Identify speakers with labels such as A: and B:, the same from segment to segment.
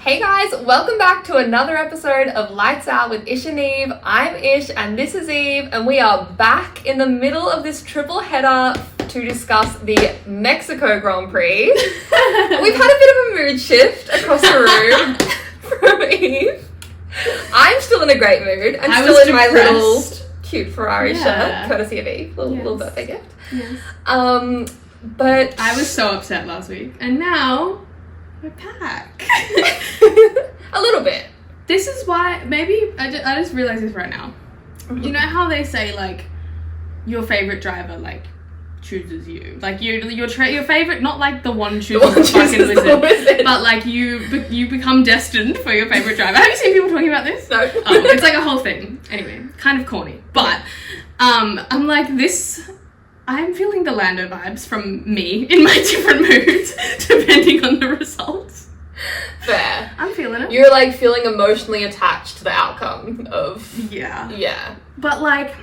A: Hey guys, welcome back to another episode of Lights Out with Ish and Eve. I'm Ish and this is Eve, and we are back in the middle of this triple header to discuss the Mexico Grand Prix. We've had a bit of a mood shift across the room from Eve. I'm still in a great mood. I'm still in my little cute Ferrari shirt, courtesy of Eve, little birthday gift.
B: Yes.
A: But
B: I was so upset last week, and now we're back.
A: A little bit.
B: This is why, maybe, I just realized this right now. Mm-hmm. You know how they say, like, your favourite driver, like, chooses you? Like, your favourite, not like the one chooses the fucking wizard, but like, you become destined for your favourite driver. Have you seen people talking about this?
A: No.
B: It's like a whole thing. Anyway, kind of corny. But, I'm like, I'm feeling the Lando vibes from me in my different moods, depending on the results.
A: Fair.
B: I'm feeling it.
A: You're like feeling emotionally attached to the outcome of...
B: Yeah. But like,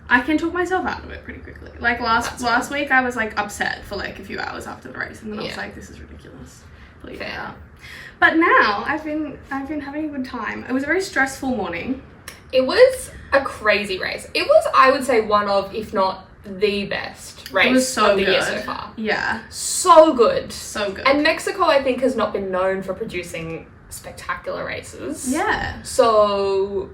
B: I can talk myself out of it pretty quickly. Like last week I was like upset for like a few hours after the race, and then I was like, this is ridiculous. Please get out. But now I've been having a good time. It was a very stressful morning.
A: It was a crazy race. It was, I would say, one of, if not the best race of the year so far.
B: Yeah.
A: So good.
B: So good.
A: And Mexico, I think, has not been known for producing spectacular races.
B: Yeah.
A: So...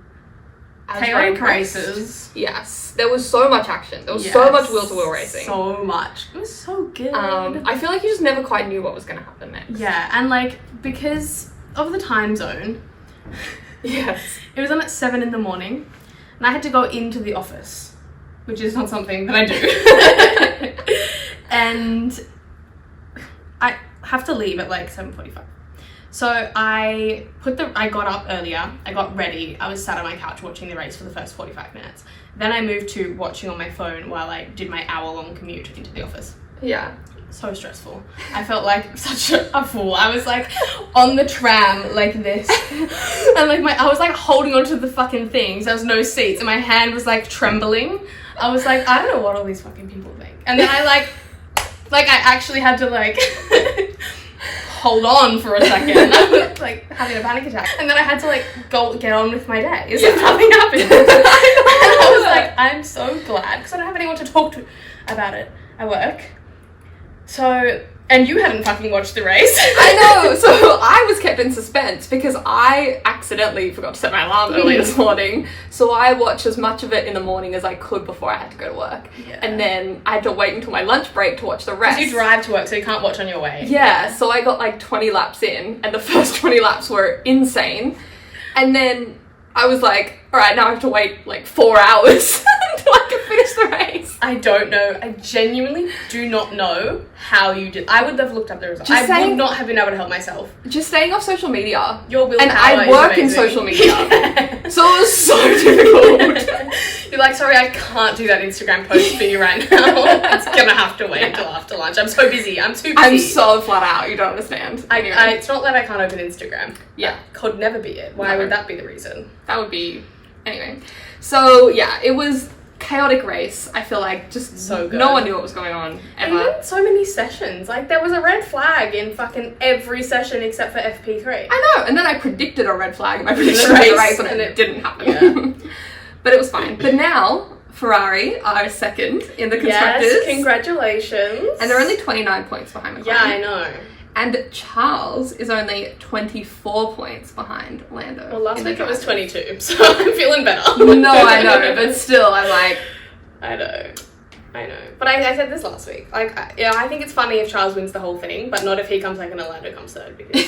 B: chaotic races.
A: Yes. There was so much action. There was so much wheel-to-wheel racing.
B: So much. It was so good.
A: I feel like you just never quite knew what was going to happen next.
B: Yeah, and like, because of the time zone...
A: Yes.
B: It was on at 7 in the morning, and I had to go into the office, which is not something that I do. And I have to leave at like 7:45. So I got up earlier, I got ready, I was sat on my couch watching the race for the first 45 minutes. Then I moved to watching on my phone while I did my hour-long commute into the office.
A: Yeah.
B: So stressful. I felt like such a fool. I was like on the tram like this, and like I was like holding onto the fucking things. There was no seats, and my hand was like trembling. I was like, I don't know what all these fucking people think. And then I like I actually had to like hold on for a second. I was like having a panic attack, and then I had to like go get on with my day. As if nothing happened. And I was like, I'm so glad because I don't have anyone to talk to about it at work. So, and you hadn't fucking watched the race.
A: I know, so I was kept in suspense because I accidentally forgot to set my alarm early this morning. So I watched as much of it in the morning as I could before I had to go to work. Yeah. And then I had to wait until my lunch break to watch the rest.
B: Because you drive to work, so you can't watch on your way.
A: Yeah, so I got like 20 laps in, and the first 20 laps were insane. And then I was like, alright, now I have to wait like 4 hours until I can finish the race.
B: I don't know. I genuinely do not know how you did. I would have looked up the results. I would not have been able to help myself.
A: Just staying off social media.
B: Your willpower
A: and I work in social media. Yeah. So it was so difficult.
B: You're like, sorry, I can't do that Instagram post for you right now. It's gonna have to wait until after lunch. I'm so busy. I'm too busy.
A: I'm so flat out. You don't understand.
B: Anyway. It's not that I can't open Instagram.
A: Yeah.
B: That could never be it. Why would that be the reason?
A: That would be... Anyway. So, yeah, it was... chaotic race. I feel like just
B: so good.
A: No one knew what was going on ever.
B: And even so many sessions. Like there was a red flag in fucking every session except for FP3.
A: I know. And then I predicted a red flag in my prediction of the race, and it didn't happen.
B: Yeah.
A: But it was fine. But now Ferrari are second in the constructors.
B: Yes, congratulations.
A: And they're only 29 points behind McLaren.
B: Yeah, I know.
A: And Charles is only 24 points behind Lando.
B: Well, last week it was 22, so I'm feeling better.
A: No, I know, but still, I'm like...
B: I know. But I said this last week. Like, I think it's funny if Charles wins the whole thing, but not if he comes second and Lando comes third, because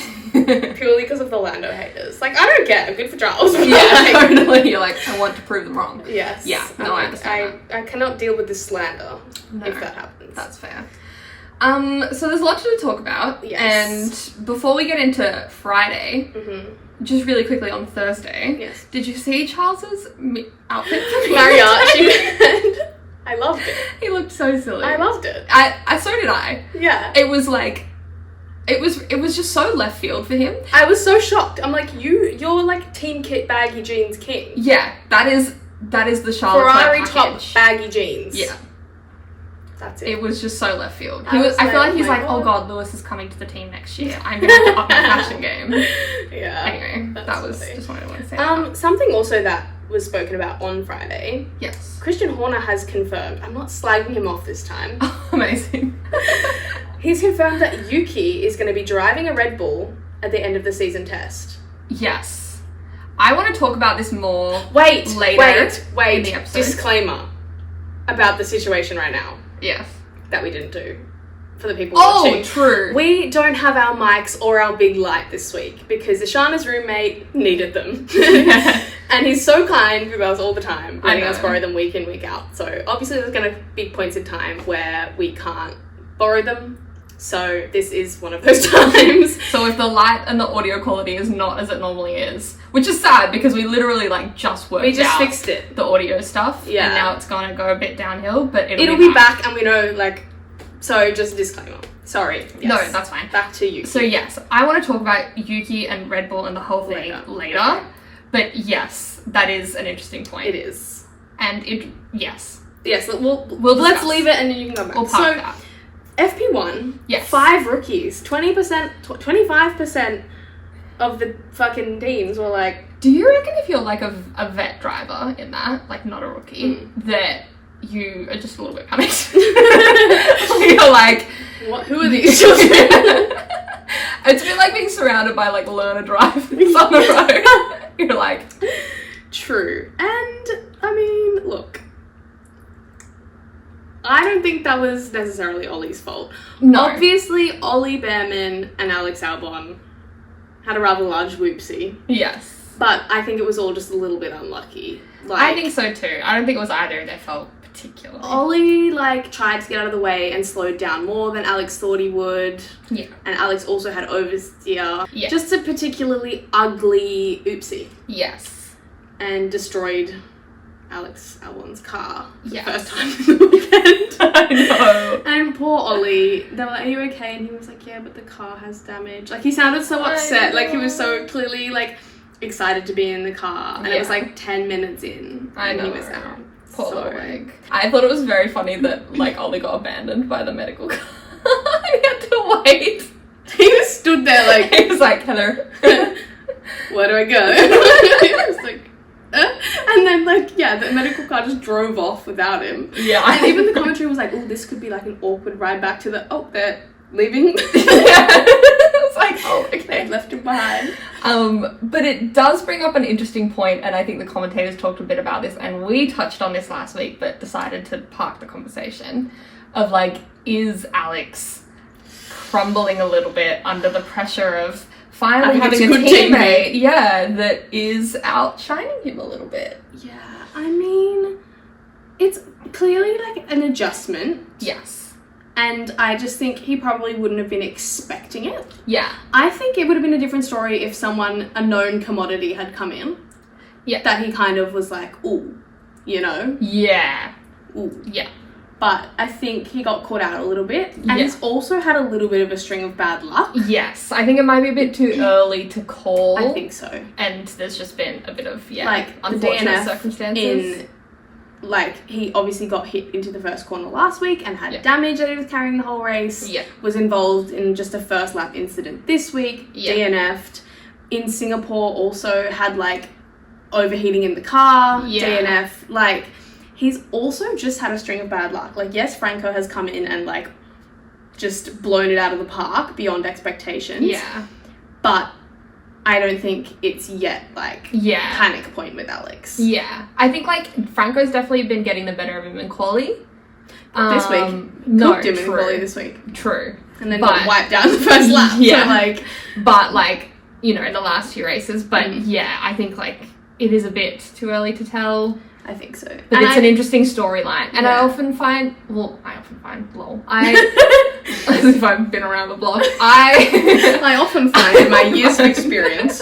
B: purely because of the Lando haters. Like, I don't care. Good for Charles.
A: Yeah, totally. You're like, I want to prove them wrong.
B: Yes.
A: Yeah, no, I understand
B: I cannot deal with this slander if that happens.
A: That's fair. So there's a lot to talk about.
B: Yes.
A: And before we get into Friday, just really quickly on Thursday,
B: yes.
A: Did you see Charles's outfit for
B: mariachi? I loved it.
A: He looked so silly.
B: I loved it.
A: So did I.
B: Yeah.
A: It was like, it was just so left field for him.
B: I was so shocked. I'm like, you're like team kit baggy jeans king.
A: Yeah, that is the Charles
B: Ferrari
A: Leclerc
B: top
A: package.
B: baggy jeans.
A: Yeah.
B: That's it.
A: It was just so left field.
B: I was
A: I feel
B: like,
A: like he's
B: oh my
A: like, oh
B: God.
A: god, Lewis is coming to the team next year. I'm gonna have to up my fashion game.
B: Yeah.
A: Anyway,
B: that's
A: that was
B: funny.
A: just what I wanted to say. About.
B: Something also that was spoken about on Friday.
A: Yes.
B: Christian Horner has confirmed. I'm not slagging him off this time.
A: Amazing.
B: He's confirmed that Yuki is going to be driving a Red Bull at the end of the season test.
A: Yes. I want to talk about this more
B: Wait,
A: later in the episode.
B: Disclaimer about the situation right now
A: Yes.
B: that we didn't do for the people watching.
A: Oh, true.
B: We don't have our mics or our big light this week because Ishana's roommate needed them. And he's so kind with us all the time, letting us borrow them week in, week out. So obviously there's going to be points in time where we can't borrow them. So this is one of those times.
A: So if the light and the audio quality is not as it normally is, which is sad because we literally like just worked out
B: fixed it.
A: the audio stuff.
B: Yeah.
A: And now it's gonna go a bit downhill, but
B: It'll be back and we know like, so just a disclaimer. Sorry. Yes.
A: No, that's fine.
B: Back to you.
A: So yes, I want to talk about Yuki and Red Bull and the whole thing later.
B: Okay.
A: But yes, that is an interesting point.
B: It is.
A: And yes.
B: Yes,
A: We'll
B: let's
A: discuss.
B: leave it and then you can go back.
A: We'll park that.
B: FP1,
A: Yes.
B: 5 rookies, 20%, 25% of the fucking teams were like,
A: Do you reckon if you're like a vet driver in that, like not a rookie, that you are just a little bit panicked? You're like,
B: what? Who are these children?
A: it's a bit like being surrounded by like learner drivers on the road. You're like,
B: True. And, I mean, look, I don't think that was necessarily Ollie's fault.
A: no.
B: Obviously, Ollie Behrman and Alex Albon had a rather large whoopsie,
A: Yes.
B: but I think it was all just a little bit unlucky. Like,
A: I think so too. I don't think it was either of their fault particularly.
B: Ollie, like, tried to get out of the way and slowed down more than Alex thought he would.
A: Yeah.
B: And Alex also had oversteer.
A: Yeah.
B: Just a particularly ugly oopsie.
A: Yes.
B: And destroyed Alex Albon's car for
A: Yes.
B: the first time in the weekend.
A: I know.
B: And poor Ollie, they were like, are you okay? And he was like, yeah, but the car has damage. Like, he sounded so upset. Like, he was so clearly, like, excited to be in the car. And it was, like, 10 minutes in.
A: I know.
B: And he was out.
A: Poor
B: So-
A: little leg. I thought it was very funny that like Ollie got abandoned by the medical car. He had to wait.
B: He just stood there like,
A: He was like, hello.
B: where do I go? He was like, and then, like, yeah, the medical car just drove off without him.
A: Yeah.
B: And even the commentary was like, oh, this could be like an awkward ride back to the, oh, they're leaving.
A: It's like, oh,
B: They
A: okay.
B: left him behind.
A: But it does bring up an interesting point, and I think the commentators talked a bit about this, and we touched on this last week, but decided to park the conversation of like, is Alex crumbling a little bit under the pressure of finally
B: Having
A: having
B: a
A: a
B: good
A: teammate, yeah, that is outshining him a little bit.
B: Yeah, I mean, it's clearly like an adjustment,
A: Yes.
B: and I just think he probably wouldn't have been expecting it.
A: Yeah.
B: I think it would have been a different story if someone, a known commodity, had come in.
A: Yeah.
B: That he kind of was like, ooh, you know?
A: Yeah.
B: Ooh.
A: Yeah.
B: But I think he got caught out a little bit. And
A: Yeah.
B: he's also had a little bit of a string of bad luck.
A: Yes. I think it might be a bit too early to call.
B: I think so.
A: And there's just been a bit of,
B: Like, the
A: unfortunate
B: DNF
A: circumstances.
B: Like, he obviously got hit into the first corner last week and had
A: Yeah.
B: damage that he was carrying the whole race.
A: Yeah.
B: Was involved in just a first lap incident this week.
A: Yeah.
B: DNF'd. In Singapore also had, like, overheating in the car.
A: Yeah.
B: DNF. Like, he's also just had a string of bad luck. Like, yes, Franco has come in and, like, just blown it out of the park beyond expectations.
A: Yeah.
B: But I don't think it's yet, like,
A: Yeah.
B: panic point with Alex.
A: Yeah. I think, like, Franco's definitely been getting the better of him in quali.
B: This week.
A: No,
B: Cooked him in
A: true.
B: quali this week.
A: True.
B: And then
A: But-
B: got wiped out in the first lap.
A: Yeah.
B: So, like,
A: But, like, you know, in the last few races. But,
B: Mm.
A: yeah, I think, like, it is a bit too early to tell.
B: I think so.
A: But
B: And
A: it's
B: I-
A: an interesting storyline. And I
B: Yeah.
A: often find, lol, as if I've been around the block,
B: I often find in my years of experience.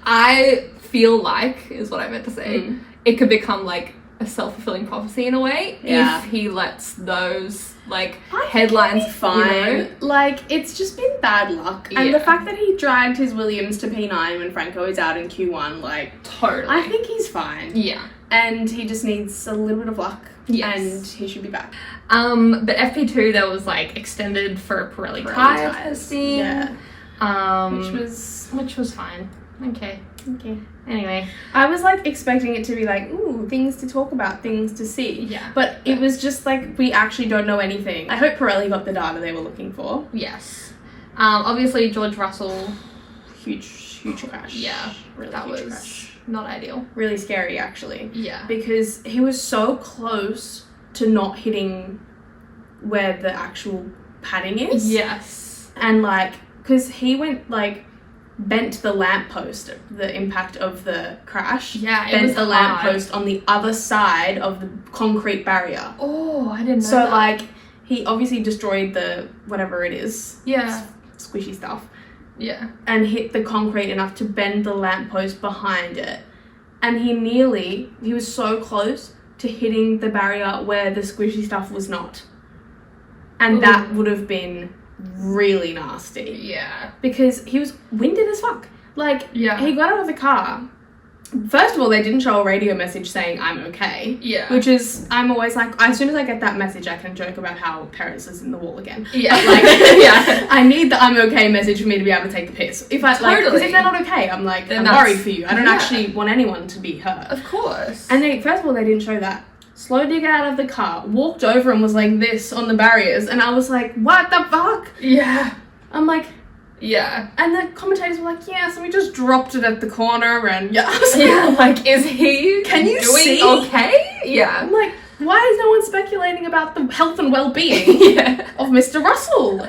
A: I feel like, is what I meant to say,
B: Mm.
A: it could become like a self-fulfilling prophecy in a way.
B: Yeah.
A: If he lets those like
B: I think
A: headlines,
B: he's fine.
A: you know?
B: Like, it's just been bad luck. And the
A: Yeah.
B: fact that he dragged his Williams to P9 when Franco is out in Q1, like,
A: Totally.
B: I think he's fine.
A: Yeah.
B: And he just needs a little bit of luck.
A: Yes.
B: And he should be back.
A: But FP2 there was like extended for Pirelli tire testing.
B: Yeah.
A: Which was fine. Okay. Anyway.
B: I was like expecting it to be like, ooh, things to talk about, things to see.
A: Yeah.
B: But it was just like, we actually don't know anything. I hope Pirelli got the data they were looking for.
A: Yes. Obviously George Russell.
B: Huge crash.
A: Yeah.
B: Really
A: That
B: huge
A: was
B: crash.
A: not ideal.
B: Really scary, actually.
A: Yeah.
B: Because he was so close to not hitting where the actual padding is.
A: Yes.
B: And like, because he went like, bent the lamppost, the impact of the crash.
A: Yeah, it
B: bent
A: was
B: the
A: hard.
B: lamppost on the other side of the concrete barrier.
A: Oh, I didn't know
B: So
A: that.
B: like, he obviously destroyed the whatever it is.
A: Yeah.
B: Squishy stuff.
A: Yeah.
B: And hit the concrete enough to bend the lamppost behind it. And he was so close to hitting the barrier where the squishy stuff was not. And
A: Ooh.
B: that would have been really nasty.
A: Yeah.
B: Because he was winded as fuck. Like,
A: Yeah.
B: he got out of the car. First of all, they didn't show a radio message saying, I'm okay.
A: Yeah.
B: Which is, I'm always like, as soon as I get that message, I can joke about how Perez is in the wall again.
A: Yeah.
B: But, like,
A: Yeah.
B: I need the I'm okay message for me to be able to take the piss. If I, like, because
A: Totally.
B: if they're not okay, I'm like,
A: Then
B: I'm
A: that's-
B: worried for you. I don't
A: yeah.
B: actually want anyone to be hurt.
A: Of course.
B: And they, first of all, they didn't show that. Slowed to get out of the car, walked over and was like this on the barriers. And I was like, what the fuck?
A: yeah.
B: I'm like,
A: Yeah.
B: and the commentators were like, yeah, so we just dropped it at the corner and yeah.
A: Yeah, like, is he
B: Can you
A: doing
B: see?
A: okay? Yeah.
B: I'm like, why is no one speculating about the health and well-being
A: Yeah.
B: of Mr. Russell?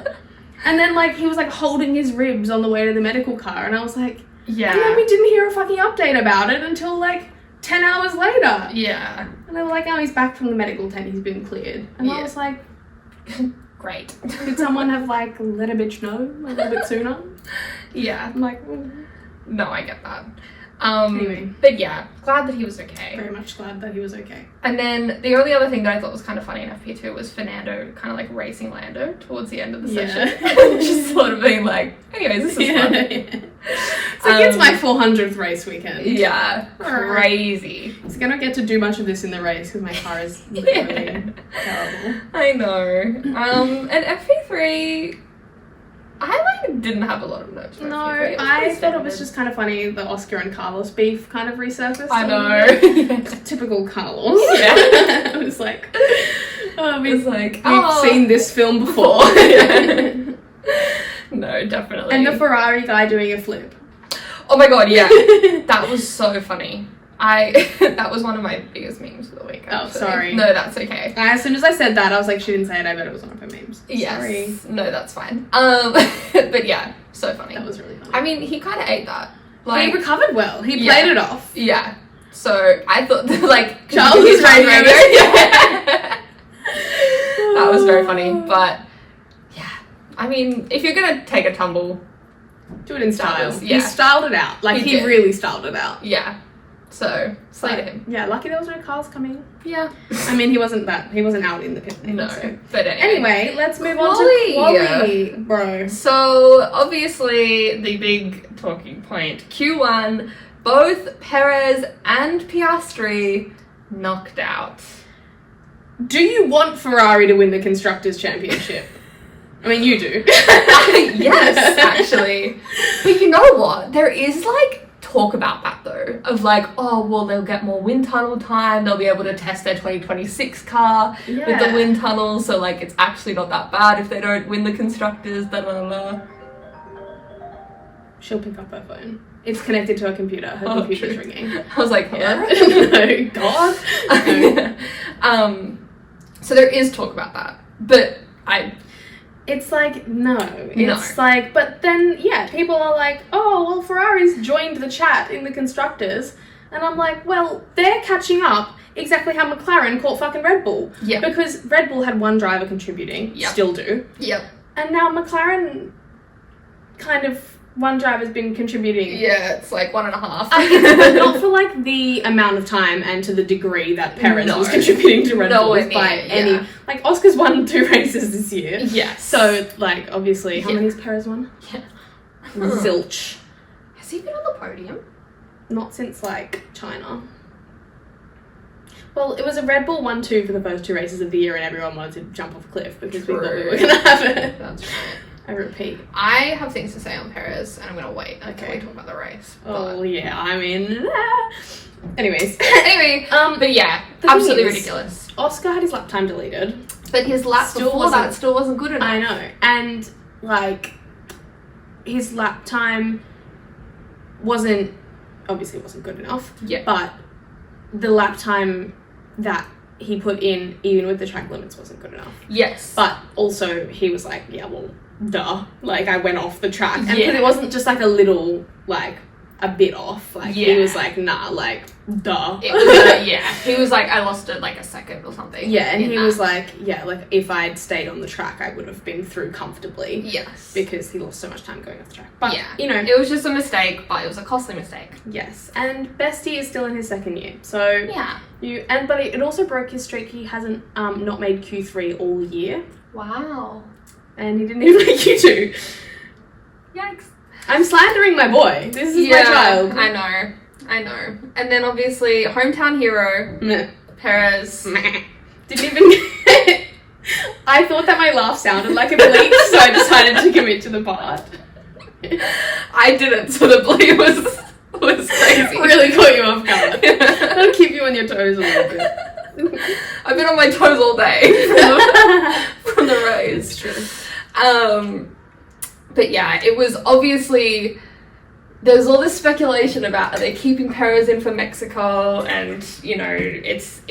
B: And then, like, he was, like, holding his ribs on the way to the medical car. And I was like,
A: Yeah.
B: and then we didn't hear a fucking update about it until, like, 10 hours later.
A: Yeah.
B: And they were like, oh, he's back from the medical tent. He's been cleared. And I
A: Yeah.
B: was like,
A: Great.
B: did someone have, like, let a bitch know a little bit sooner?
A: Yeah.
B: I'm like,
A: No, I get that.
B: Anyway.
A: But yeah, glad that he was okay.
B: very much glad that he was okay.
A: And then the only other thing that I thought was kind of funny in FP2 was Fernando kind of like racing Lando towards the end of the session. Just sort of being like, anyways, this is fun.
B: It's like, it's my 400th race weekend.
A: Yeah, crazy.
B: So I don't get to do much of this in the race because my car is literally terrible.
A: I know. And FP3, I like didn't have a lot of notes. For
B: No,
A: FP3. It was
B: I
A: pretty
B: thought it was
A: standard.
B: just kind of funny the Oscar and Carlos beef kind of resurfaced.
A: I
B: a
A: know.
B: little bit. Typical Carlos.
A: Yeah.
B: I was like,
A: It's like,
B: we've seen this film before.
A: Yeah. No, definitely.
B: And the Ferrari guy doing a flip.
A: Oh my god, yeah. That was so funny. That was one of my biggest memes of the week.
B: Oh,
A: Actually.
B: sorry.
A: No, that's okay.
B: As soon as I said that, I was like, she didn't say it. I bet it was one of her memes.
A: Yes.
B: Sorry.
A: No, that's fine. But yeah, so funny.
B: That was really funny.
A: I mean, he kind of ate that.
B: He
A: Like,
B: recovered well. He
A: Yeah.
B: played it off.
A: yeah. So I thought that, like
B: Charles'
A: his
B: radio.
A: Yeah. That was very funny, but yeah. I mean, if you're gonna take a tumble,
B: Do it in style.
A: was- yeah.
B: He styled it out. Like,
A: He
B: he
A: did.
B: really styled it out.
A: yeah. So slay to him.
B: Yeah, lucky there was no cars coming.
A: Yeah.
B: I mean, he wasn't out in the pit lane.
A: No.
B: So.
A: But anyway.
B: Anyway, let's move on
A: Quali.
B: to quali, bro.
A: So obviously the big talking point, Q1, both Perez and Piastri knocked out.
B: Do you want Ferrari to win the Constructors' Championship? I mean, you do.
A: Yes, actually. But you know what? There is like talk about that though, of like, oh well, they'll get more wind tunnel time, they'll be able to test their 2026 car with the
B: Yeah.
A: wind tunnel, so like it's actually not that bad if they don't win the Constructors, da da da.
B: She'll pick up her phone. It's connected to her computer. Her
A: Oh,
B: computer's
A: true.
B: ringing.
A: I was like,
B: Yeah.
A: hello?
B: No, God. No.
A: So there is talk about that, but
B: It's like, no. It's like, but then, yeah, people are like, oh, well, Ferrari's joined the chat in the Constructors. And I'm like, well, they're catching up exactly how McLaren caught fucking Red Bull.
A: Yeah.
B: Because Red Bull had one driver contributing,
A: Yep.
B: still do.
A: Yep.
B: And now McLaren kind of one driver's been contributing.
A: Yeah, it's like 1.5.
B: But not for like the amount of time and to the degree that Perez was contributing to Red Bull by any. Like Oscar's won 2 races this year.
A: Yes.
B: So like obviously, how many has Perez won?
A: Yeah.
B: Zilch.
A: Has he been on the podium?
B: Not since like China. Well, it was a Red Bull 1-2 for the first 2 races of the year, and everyone wanted to jump off a cliff because we thought we were gonna have it.
A: That's right.
B: I repeat.
A: I have things to say on Perez, and I'm gonna wait until we talk about the race.
B: Oh yeah, I mean. Anyways.
A: Anyway, but yeah, absolutely ridiculous.
B: Oscar had his lap time deleted,
A: but his lap before that still wasn't good enough.
B: I know, and like his lap time wasn't good enough.
A: Yeah,
B: but the lap time that he put in, even with the track limits, wasn't good enough.
A: Yes.
B: But also, he was like, yeah, well, duh. Like, I went off the track. And because it wasn't just, like, a little, like, a bit off. Like, he was like, nah, like, duh.
A: It was, he was like, I lost it, like, a second or something.
B: Yeah, and he was like, yeah, like, if I'd stayed on the track, I would have been through comfortably.
A: Yes.
B: Because he lost so much time going off the track. But,
A: you know. It was just a mistake, but it was a costly mistake.
B: Yes. And Bestie is still in his 2nd year. So,
A: yeah.
B: But it also broke his streak. He hasn't not made Q3 all year.
A: Wow.
B: And he didn't even make Q2.
A: Yikes.
B: I'm slandering my boy. This is my child.
A: I know. And then obviously, hometown hero, Perez.
B: Didn't even... I thought that my laugh sounded like a bleep, so I decided to commit to the part.
A: I didn't, so the bleep was crazy.
B: Really caught you off guard. That'll keep you on your toes a little bit.
A: I've been on my toes all day from the race.
B: It's true.
A: But yeah, it was obviously, there's all this speculation about, are they keeping Perez in for Mexico, and you know, it's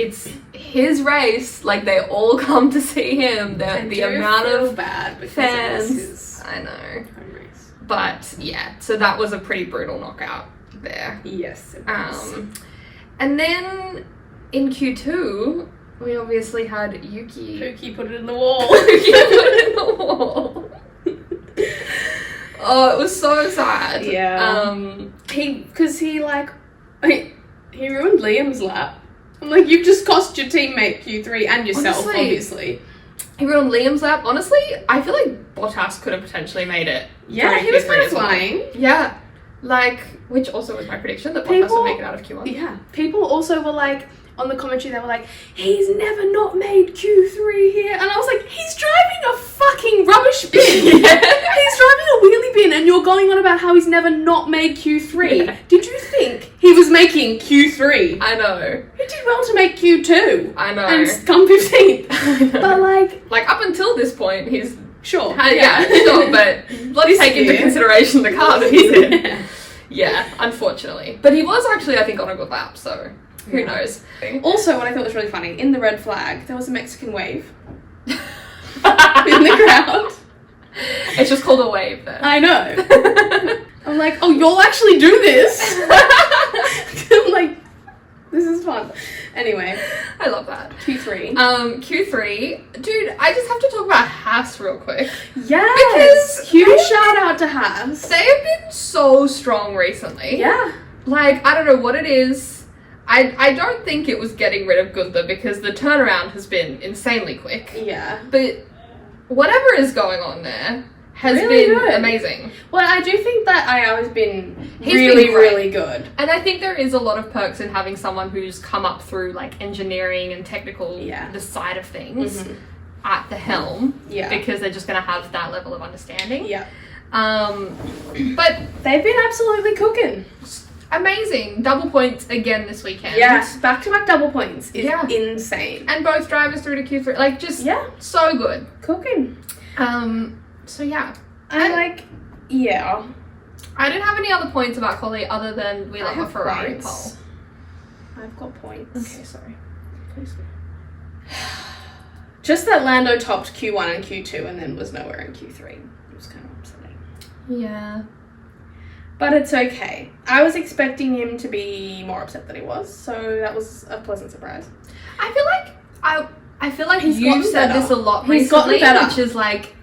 A: his race, like they all come to see him, the amount of fans, I know, but yeah, so that was a pretty brutal knockout there.
B: Yes, it was.
A: And then in Q2 we obviously had Yuki.
B: Pookie put it in the wall.
A: Pookie put it in the wall. Oh, it was so sad.
B: Yeah. He ruined Liam's lap. I'm like, you've just cost your teammate Q3 and yourself, obviously.
A: He ruined Liam's lap. Honestly, I feel like Bottas could have potentially made it.
B: Yeah, he was kind of flying.
A: Yeah. Like, which also was my prediction, that Bottas would make it out of Q1.
B: Yeah. People also were like, on the commentary, they were like, he's never not made Q3 here. And I was like, he's driving a fucking rubbish bin. He's driving a wheelie bin, and you're going on about how he's never not made Q3. Yeah. Did you think he was making Q3?
A: I know.
B: He did well to make Q2.
A: I know.
B: And come 15th. But like
A: up until this point, he's...
B: Sure.
A: Sure, but let's take into consideration the car that he's in. Yeah, unfortunately. But he was actually, I think, on a good lap, so... Who knows?
B: Also, what I thought was really funny, in the red flag, there was a Mexican wave in the crowd.
A: It's just called a wave there.
B: I know. I'm like, oh, you'll actually do this? I'm like, this is fun. Anyway.
A: I love that.
B: Q3.
A: Q3. Dude, I just have to talk about Haas real quick.
B: Yes! Because huge shout out to Haas.
A: They have been so strong recently.
B: Yeah.
A: Like, I don't know what it is. I don't think it was getting rid of Gunther because the turnaround has been insanely quick.
B: Yeah.
A: But whatever is going on there has
B: really
A: been
B: good.
A: Amazing.
B: Well, I do think that IO has been really good.
A: And I think there is a lot of perks in having someone who's come up through like engineering and technical, the side of things at the helm. Yeah. Because they're just going to have that level of understanding.
B: Yeah.
A: But
B: they've been absolutely cooking.
A: Amazing. Double points again this weekend.
B: Yes, back-to-back double points is insane.
A: And both drivers through to Q3. Like, just so good.
B: Cooking.
A: So, yeah.
B: I
A: didn't have any other points about Collie other than we love a Ferrari pole.
B: I've got points.
A: Okay, sorry. Please.
B: Just that Lando topped Q1 and Q2 and then was nowhere in Q3. It was kind of upsetting.
A: Yeah.
B: But it's okay. I was expecting him to be more upset than he was, so that was a pleasant surprise.
A: I feel like you've said this a lot recently, which is like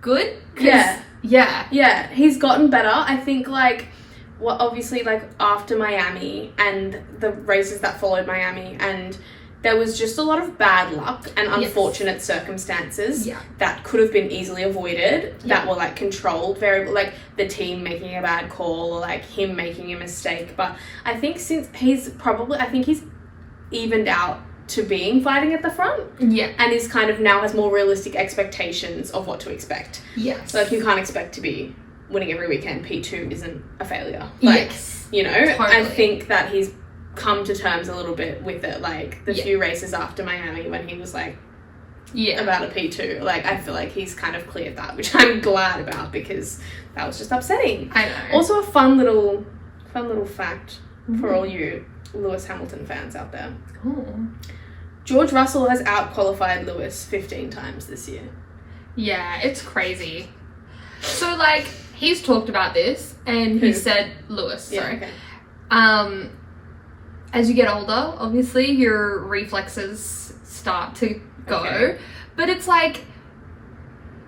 A: good.
B: Yeah.
A: Yeah.
B: Yeah, he's gotten better. I think, like, obviously, like, after Miami and the races that followed Miami, and there was just a lot of bad luck and unfortunate circumstances that could have been easily avoided, that were, like, controlled very, like, the team making a bad call or, like, him making a mistake. But I think since he's evened out to being fighting at the front.
A: Yeah.
B: And is kind of now has more realistic expectations of what to expect.
A: Yes.
B: So, like, you can't expect to be winning every weekend. P2 isn't a failure. Like,
A: yes.
B: you know,
A: Totally.
B: I think that he's come to terms a little bit with it. Like, the few races after Miami when he was, like, about a P2. Like, I feel like he's kind of cleared that, which I'm glad about because that was just upsetting.
A: I know.
B: Also, a fun little fact for all you Lewis Hamilton fans out there.
A: Oh.
B: George Russell has out-qualified Lewis 15 times this year.
A: Yeah, it's crazy. So, like, he's talked about this, and he said, Lewis, sorry.
B: Okay.
A: As you get older, obviously, your reflexes start to go. Okay. But it's like,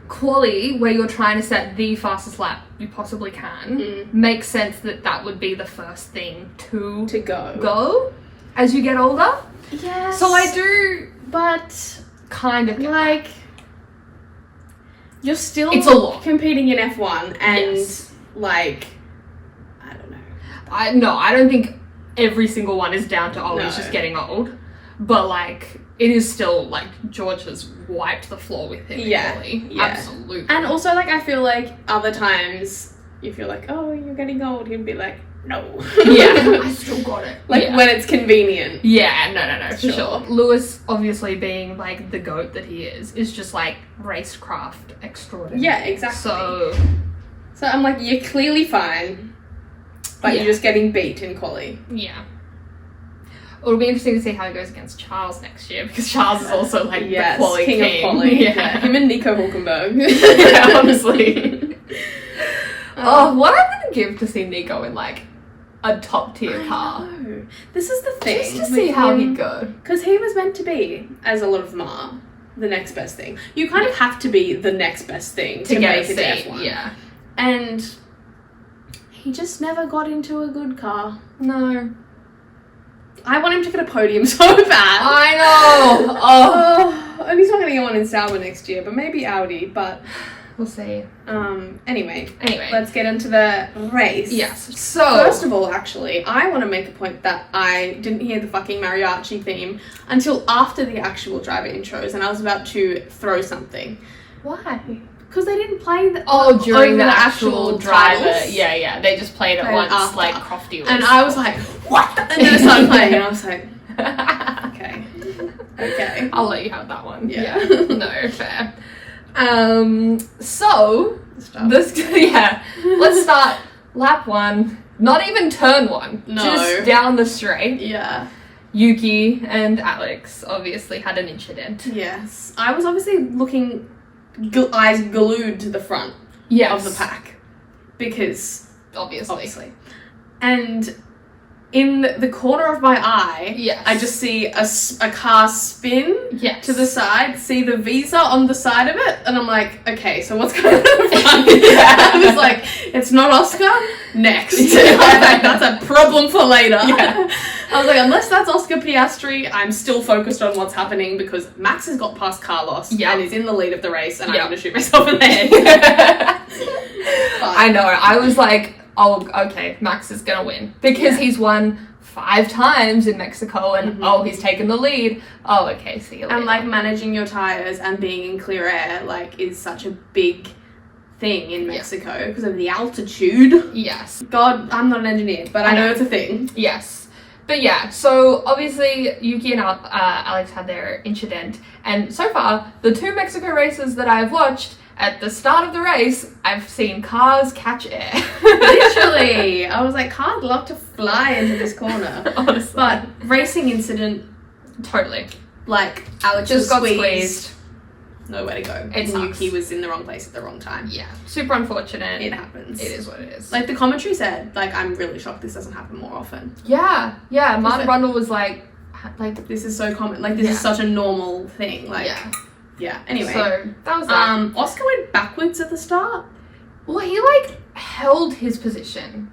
A: quali, where you're trying to set the fastest lap you possibly can, makes sense that would be the first thing to go as you get older.
B: Yes.
A: So I do,
B: but
A: kind of
B: like, you're still
A: it's a lot.
B: Competing in F1 and like, I don't know.
A: I don't think every single one is down to he's just getting old, but like it is still like George has wiped the floor with him. Yeah. Absolutely.
B: And also, like, I feel like other times you feel like, oh, you're getting old, he'd be like, no.
A: Yeah, I still got it.
B: Like, when it's convenient.
A: Yeah, no, for sure. Lewis, obviously being, like, the GOAT that he is just, like, racecraft extraordinary.
B: Yeah, exactly. So I'm like, you're clearly fine, but you're just getting beat in quali.
A: Yeah. It'll be interesting to see how he goes against Charles next year, because Charles is also, like, the quali king.
B: Of quali. Yeah. Him and Nico Hulkenberg.
A: Yeah, honestly. What I'm going to give to see Nico in, like, a top tier car.
B: Know. This is the thing.
A: Just to see how he'd go.
B: Because he was meant to be, as a lot of them are, the next best thing. You kind of have to be the next best thing to make it to F1.
A: Yeah.
B: And he just never got into a good car.
A: No.
B: I want him to get a podium so bad.
A: I know.
B: And he's not going to get one in Sauber next year, but maybe Audi, but
A: we'll see.
B: Anyway,
A: let's
B: get into the race.
A: Yes. So,
B: first of all, actually, I want to make a point that I didn't hear the fucking mariachi theme until after the actual driver intros, and I was about to throw something.
A: Why?
B: Because they didn't play
A: during the actual driver.
B: Titles.
A: Yeah. They just played it once, after. Like Crofty was.
B: And I was like, what? And then it started playing, and I was like, okay.
A: I'll let you have that one.
B: Yeah.
A: No, fair. So let's start lap 1. Not even turn 1.
B: No.
A: Just down the straight.
B: Yeah.
A: Yuki and Alex obviously had an incident.
B: Yes. I was obviously looking eyes glued to the front of the pack. Because obviously. And in the corner of my eye, I just see a car spin to the side, see the Visa on the side of it, and I'm like, okay, so what's going on in the front? I was like, it's not Oscar? Next. That's a problem for later. Yeah. I was like, unless that's Oscar Piastri, I'm still focused on what's happening because Max has got past Carlos and is in the lead of the race, and I'm going to shoot myself in the head.
A: I know. I was like, oh, okay, Max is going to win. Because he's won 5 times in Mexico and, he's taken the lead. Oh, okay, see you later.
B: And, like, managing your tyres and being in clear air, like, is such a big thing in Mexico because of the altitude.
A: Yes.
B: God, I'm not an engineer, but I know it's a thing.
A: Yes. But yeah, so obviously Yuki and Alex had their incident. And so far, the 2 Mexico races that I've watched, at the start of the race, I've seen cars catch air.
B: Literally. I was like, cars love to fly into this corner.
A: Honestly.
B: But racing incident.
A: Totally.
B: Like, Alex
A: just
B: got
A: squeezed.
B: Nowhere to go.
A: And
B: Yuki was in the wrong place at the wrong time.
A: Yeah. Super unfortunate.
B: It happens.
A: It is what it is.
B: Like, the commentary said, like, I'm really shocked this doesn't happen more often.
A: Yeah. Martin Brundle was like,
B: this is so common. Like, this is such a normal thing. Like, yeah. Anyway.
A: So, that was that.
B: Oscar went backwards at the start.
A: Well, he like held his position,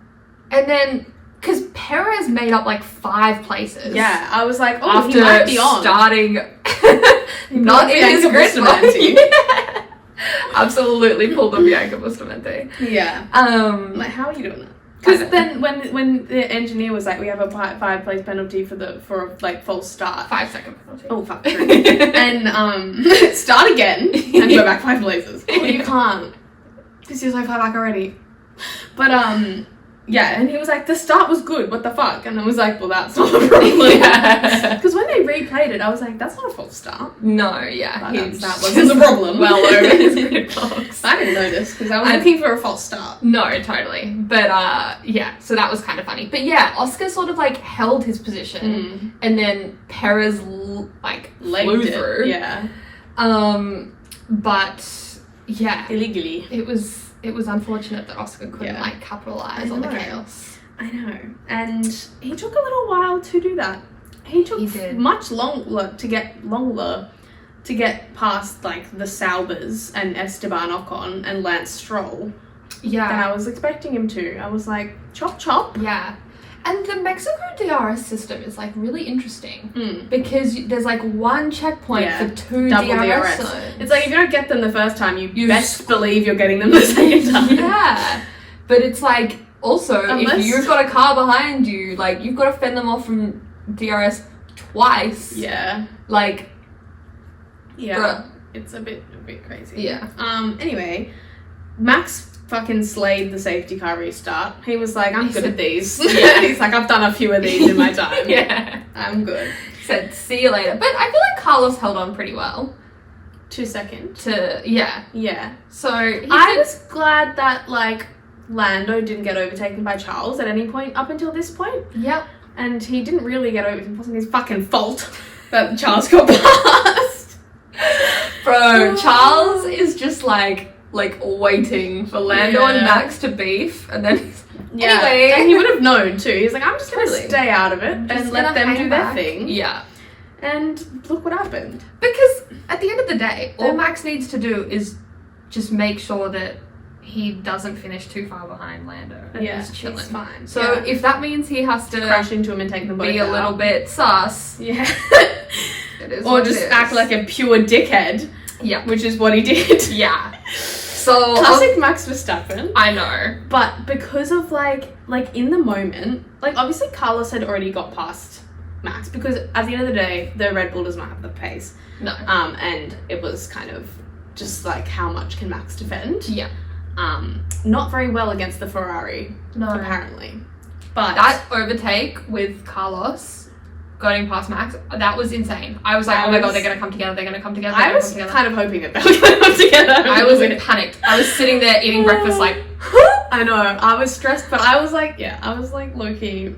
A: and then because Perez made up like 5 places.
B: Yeah, I was like, oh,
A: after
B: he might be on.
A: starting not in his grid. Yeah. Absolutely pulled the Bianca Bustamante.
B: Yeah. Like, how are you doing that? Because then when the engineer was like, we have a 5 place penalty for like false start.
A: 5-second penalty.
B: Oh fuck. And start again and go back 5 places. Oh, you can't. Because you're so far back already. But yeah, and he was like, the start was good, what the fuck? And I was like, well, that's not a problem. Because when they replayed it, I was like, that's not a false start.
A: No, yeah.
B: That wasn't the problem.
A: Well over his grid box.
B: I didn't notice, because I was looking for a false start.
A: No, totally. But yeah, so that was kind of funny. But yeah, Oscar sort of like held his position, and then Perez like flew through.
B: Yeah.
A: But yeah.
B: Illegally.
A: It was unfortunate that Oscar couldn't like capitalize on the chaos.
B: I know, and he took a little while to do that. He did. Much longer to get past like the Saubers and Esteban Ocon and Lance Stroll.
A: Yeah,
B: than I was expecting him to. I was like, chop chop.
A: Yeah. And the Mexico DRS system is like really interesting because there's like 1 checkpoint for 2 DRS zones.
B: It's like if you don't get them the first time, you best believe you're getting them the second time.
A: Yeah, but it's like also if you've got a car behind you, like you've got to fend them off from DRS twice.
B: Yeah,
A: like
B: it's a bit crazy.
A: Yeah.
B: Anyway, Max fucking slayed the safety car restart. He was like, I'm good at these.
A: Yeah.
B: He's like, I've done a few of these in my time.
A: Yeah.
B: I'm good.
A: Said, see you later. But I feel like Carlos held on pretty well.
B: 2 seconds.
A: Yeah. So
B: I was glad that like Lando didn't get overtaken by Charles at any point up until this point.
A: Yep.
B: And he didn't really get overtaken. It wasn't his fucking fault that Charles got past.
A: Bro, Charles is just like waiting for Lando and Max to beef, and then anyway,
B: and he would have known too. He's like, I'm just gonna stay out of it and let them do their thing.
A: Yeah.
B: And look what happened.
A: Because at the end of the day, all Max needs to do is just make sure that he doesn't finish too far behind Lando. And he's chilling.
B: He's fine.
A: So if that means he has to
B: crash into him and take them both
A: be a little bit sus.
B: Yeah.
A: It is
B: or just act like a pure dickhead.
A: Yeah.
B: Which is what he did.
A: Yeah. So
B: classic Max Verstappen.
A: I know.
B: But because of like in the moment, like obviously Carlos had already got past Max because at the end of the day, the Red Bull does not have the pace.
A: No.
B: And it was kind of just like how much can Max defend?
A: Yeah.
B: Not very well against the Ferrari. No. Apparently. But
A: that overtake with Carlos going past Max, that was insane. I was like, oh my god, they're gonna come together,
B: I was kind of hoping that they were gonna come together.
A: I was panicked. I was sitting there eating breakfast like,
B: I know, I was stressed, but I was like, low-key.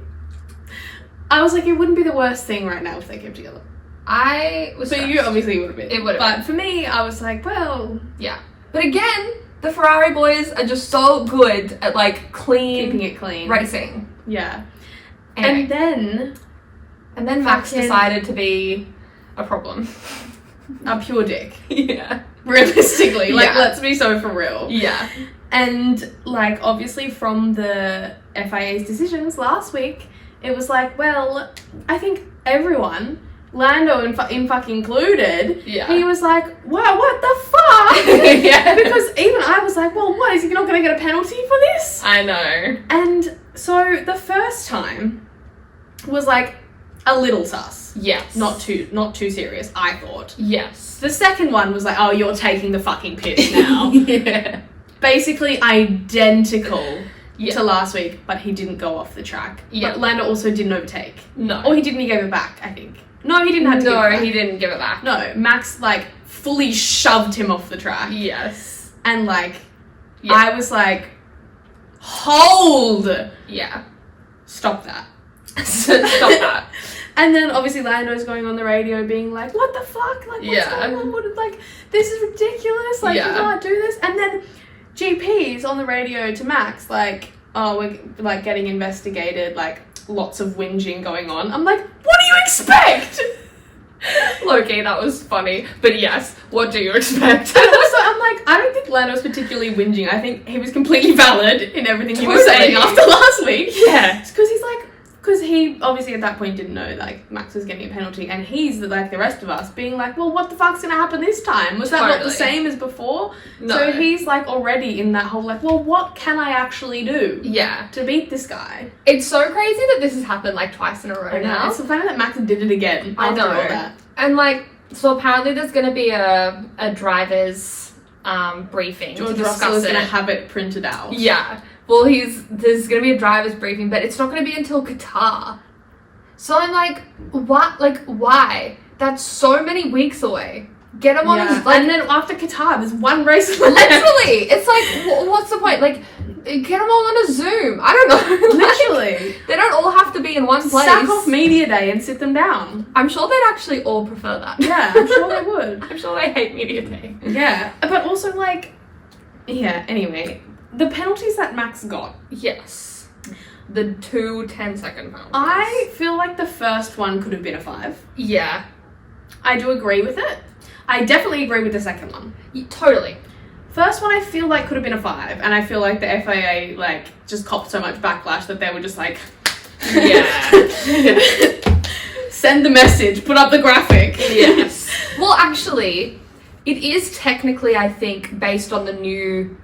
B: I was like, it wouldn't be the worst thing right now if they came together.
A: I was
B: stressed. You obviously would have been.
A: It would have been.
B: But for me, I was like, well...
A: Yeah. But again, the Ferrari boys are just so good at like
B: keeping it clean.
A: Racing.
B: Yeah.
A: Anyway. And then Max decided to be a problem.
B: A pure dick.
A: Yeah.
B: Realistically. Let's be so for real.
A: Yeah. And
B: obviously from the FIA's decisions last week, it was like, well, I think everyone, Lando in fucking included, he was like, wow, what the fuck?
A: Yeah.
B: Because even I was like, well, what, is he not going to get a penalty for this?
A: I know.
B: And so the first time was like, a little sus.
A: Yes.
B: Not too serious, I thought.
A: Yes.
B: The second one was like, oh, you're taking the fucking piss now.
A: Yeah.
B: Basically identical to last week, but he didn't go off the track.
A: Yeah.
B: But Lando also didn't overtake.
A: No.
B: Or he gave it back, I think. No, he didn't have to give it back.
A: No, he didn't give it back.
B: No, Max, fully shoved him off the track.
A: Yes.
B: And, I was like, hold!
A: Yeah.
B: Stop that.
A: Stop that.
B: And then obviously Lando's going on the radio being like, what the fuck? What's going on? This is ridiculous. You can't do this. And then GP's on the radio to Max, oh, we're getting investigated, lots of whinging going on. I'm like, what do you expect?
A: Okay, that was funny. But yes, what do you expect?
B: And also, I'm like, I don't think Lando was particularly whinging. I think he was completely valid in everything he was saying after last week.
A: Yeah.
B: Because he's like, because he obviously at that point didn't know like Max was getting a penalty, and he's like the rest of us being like, well, what the fuck's gonna happen this time? Was that not the same as before?
A: No.
B: So he's like already in that whole like, well, what can I actually do?
A: Yeah.
B: To beat this guy?
A: It's so crazy that this has happened like twice in a row now.
B: It's so funny that Max did it again.
A: I know.
B: All that.
A: And like, so apparently there's gonna be a driver's briefing
B: George
A: to discuss
B: Russell is
A: it.
B: gonna have it printed out.
A: Yeah. Well, there's gonna be a driver's briefing, but it's not gonna be until Qatar. So I'm like, what? Like, why? That's so many weeks away. Get them on a, like,
B: and then after Qatar, there's one race left.
A: Literally, it's like, what's the point? Like, get them all on a Zoom. I don't know.
B: Literally.
A: They don't all have to be in one place.
B: Sack off media day and sit them down.
A: I'm sure they'd actually all prefer that.
B: Yeah, I'm sure they would.
A: I'm sure they hate media day.
B: Yeah, but also like, yeah, anyway, the penalties that Max got.
A: Yes. The 2 10-second penalties.
B: I feel like the first one could have been a 5.
A: Yeah.
B: I do agree with it. I definitely agree with the second one.
A: Totally.
B: First one I feel like could have been a 5, and I feel like the FIA like just copped so much backlash that they were just like,
A: yeah.
B: Send the message, put up the graphic.
A: Yes. Well, actually, it is technically, I think, based on the new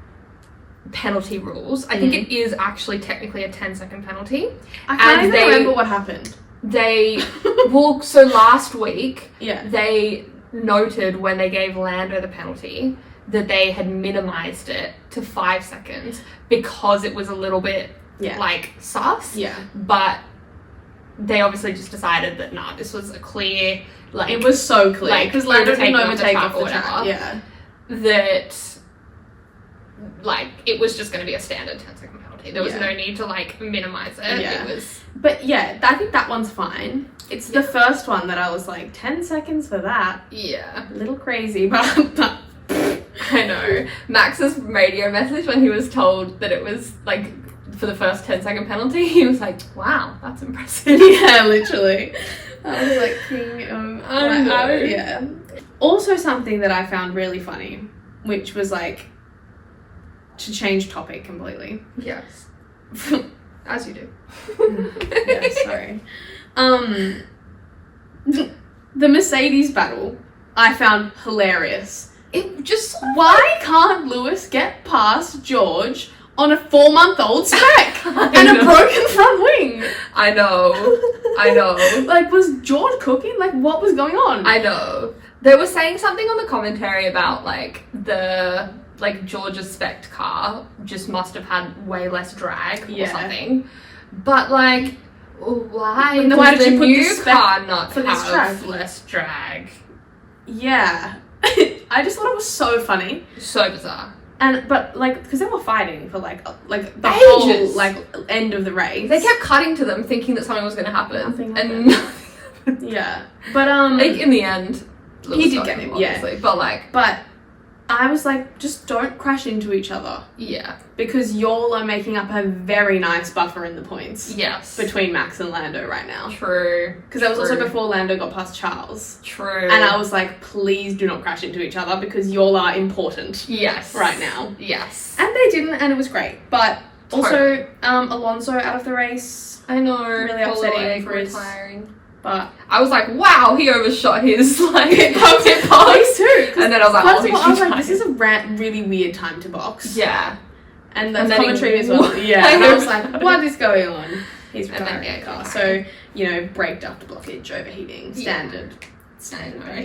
A: penalty rules. I think it is actually technically a 10-second penalty.
B: I can't even remember what happened.
A: Well, so last week,
B: Yeah.
A: they noted when they gave Lando the penalty that they had minimized it to 5 seconds because it was a little bit like sus.
B: Yeah.
A: But they obviously just decided that this was a clear, like,
B: It was so clear.
A: like,
B: Because Lando didn't
A: overtaking
B: overtake off the
A: or
B: track.
A: whatever.
B: Yeah.
A: That, like, it was just going to be a standard 10-second penalty. There was
B: Yeah.
A: no need to, like, minimize it.
B: Yeah.
A: It was...
B: But yeah, I think that one's fine. It's the first one that I was like, 10 seconds for that.
A: Yeah.
B: A little crazy, but
A: I know. Max's radio message when he was told that it was, like, for the first 10-second penalty, he was like, wow, that's impressive.
B: yeah, literally. I was like,
A: I know.
B: Yeah. Also something that I found really funny, which was like, to change topic completely.
A: Yes. As you do.
B: Yeah, sorry. The Mercedes battle I found hilarious.
A: It just...
B: Why can't Lewis get past George on a 4-month-old spec and a broken front wing?
A: I know.
B: Like, was George cooking? Like, what was going on?
A: I know. They were saying something on the commentary about, like, George's spec car just must have had way less drag or something. But, like, why
B: Why
A: does
B: did
A: the
B: you put
A: new
B: the spec
A: car not
B: for this
A: have
B: drag?
A: less drag?
B: Yeah. I just thought it was so funny.
A: So bizarre.
B: But like, because they were fighting for like the
A: Ages.
B: whole like end of the race.
A: They kept cutting to them thinking that something was going to happen.
B: Nothing
A: And nothing happened.
B: Yeah. But
A: Like, in the end, Lewis
B: he did
A: got
B: get him,
A: obviously. But, like...
B: But I was like, just don't crash into each other.
A: Yeah.
B: Because y'all are making up a very nice buffer in the points.
A: Yes.
B: Between Max and Lando right now.
A: True.
B: Because that was also before Lando got past Charles.
A: True.
B: And I was like, please do not crash into each other because y'all are important.
A: Yes.
B: Right now.
A: Yes.
B: And they didn't, and it was great. But also, Alonso out of the race.
A: I know.
B: Really upsetting for his...
A: retiring.
B: But
A: I was like, wow, he overshot his, like, pit box.
B: too.
A: And then I was like,
B: first of all, I was like, this is a really weird time to box.
A: Yeah.
B: And the
A: And then
B: commentary as well. Yeah. And I was like, what is going on? He's retiring the car. So, brake duct blockage, overheating, standard.
A: It's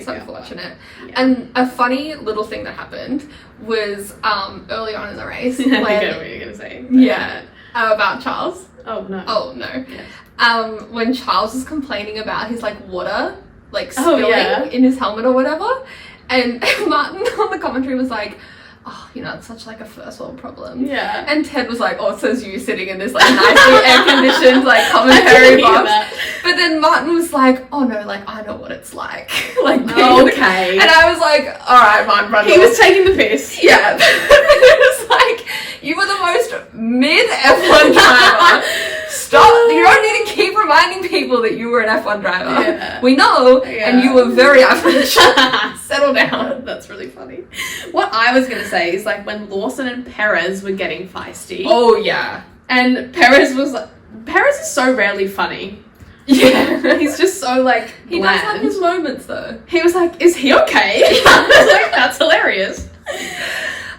A: unfortunate.
B: Yeah.
A: And a funny little thing that happened was early on in the race.
B: I think I know what you're going to say.
A: Yeah. About Charles.
B: Oh, no.
A: Oh, no.
B: Yeah.
A: When Charles was complaining about his, like, water, like, spilling in his helmet or whatever, and Martin on the commentary was like, oh, it's such, like, a first world problem.
B: Yeah.
A: And Ted was like, oh, it says you sitting in this, like, nicely air-conditioned, like, commentary box. But then Martin was like, oh, no, like, I know what it's like. Like,
B: okay.
A: And I was like, all right, Martin, run
B: He was taking the piss.
A: Yeah. It was like, you were the most mid F1 driver. Stop. You don't need to keep reminding people that you were an F1 driver.
B: Yeah.
A: We know,
B: Yeah.
A: and you were very average. Settle down.
B: That's really funny. What I was gonna say is like when Lawson and Perez were getting feisty.
A: Oh, yeah.
B: And Perez is so rarely funny.
A: Yeah.
B: He's just so like
A: He
B: bland.
A: does have his moments, though.
B: He was like, is he okay? I was like, that's hilarious.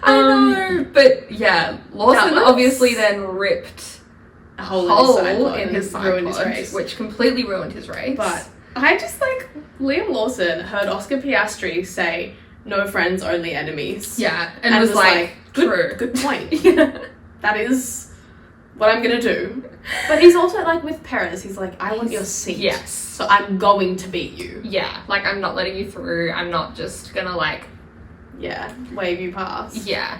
A: I know. But, yeah, Lawson
B: That was-
A: obviously then ripped
B: A hole
A: in his side
B: ruined his
A: pod,
B: race.
A: which completely ruined his race.
B: But I just like Liam Lawson heard Oscar Piastri say, "No friends, only enemies."
A: yeah, and was like, true.
B: Good point.
A: Yeah.
B: That is what I'm gonna do. But he's also like with Perez. He's like, "I want your seat.
A: Yes.
B: So I'm going to beat you."
A: Yeah, like, I'm not letting you through. I'm not just gonna, like,
B: Yeah, wave you past.
A: yeah.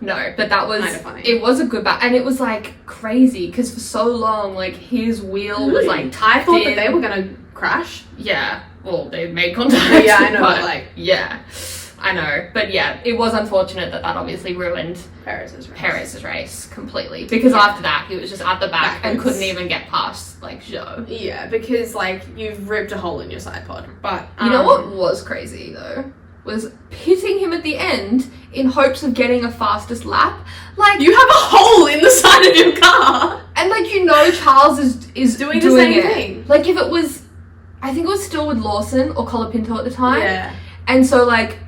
A: No, but that was,
B: Kinda funny.
A: it was a good back, and it was, like, crazy, because for so long, like, his wheel was, like,
B: I
A: typed
B: thought
A: in.
B: that they were gonna crash.
A: Yeah, well, they made contact.
B: Yeah, I know,
A: but,
B: but, like-
A: yeah, I know. But, yeah, it was unfortunate that obviously ruined Perez's race completely, because after that, he was just at the back and
B: Backwards.
A: couldn't even get past, like, Zhou.
B: Yeah, because like you've ripped a hole in your side pod. But
A: You know what was crazy, though? Was pitting him at the end in hopes of getting a fastest lap. Like,
B: You have a hole in the side of your car.
A: and like, you know, Charles is
B: Doing the same
A: it.
B: thing.
A: Like, if it was, I think it was still with Lawson or Colapinto at the time.
B: Yeah.
A: And so, like,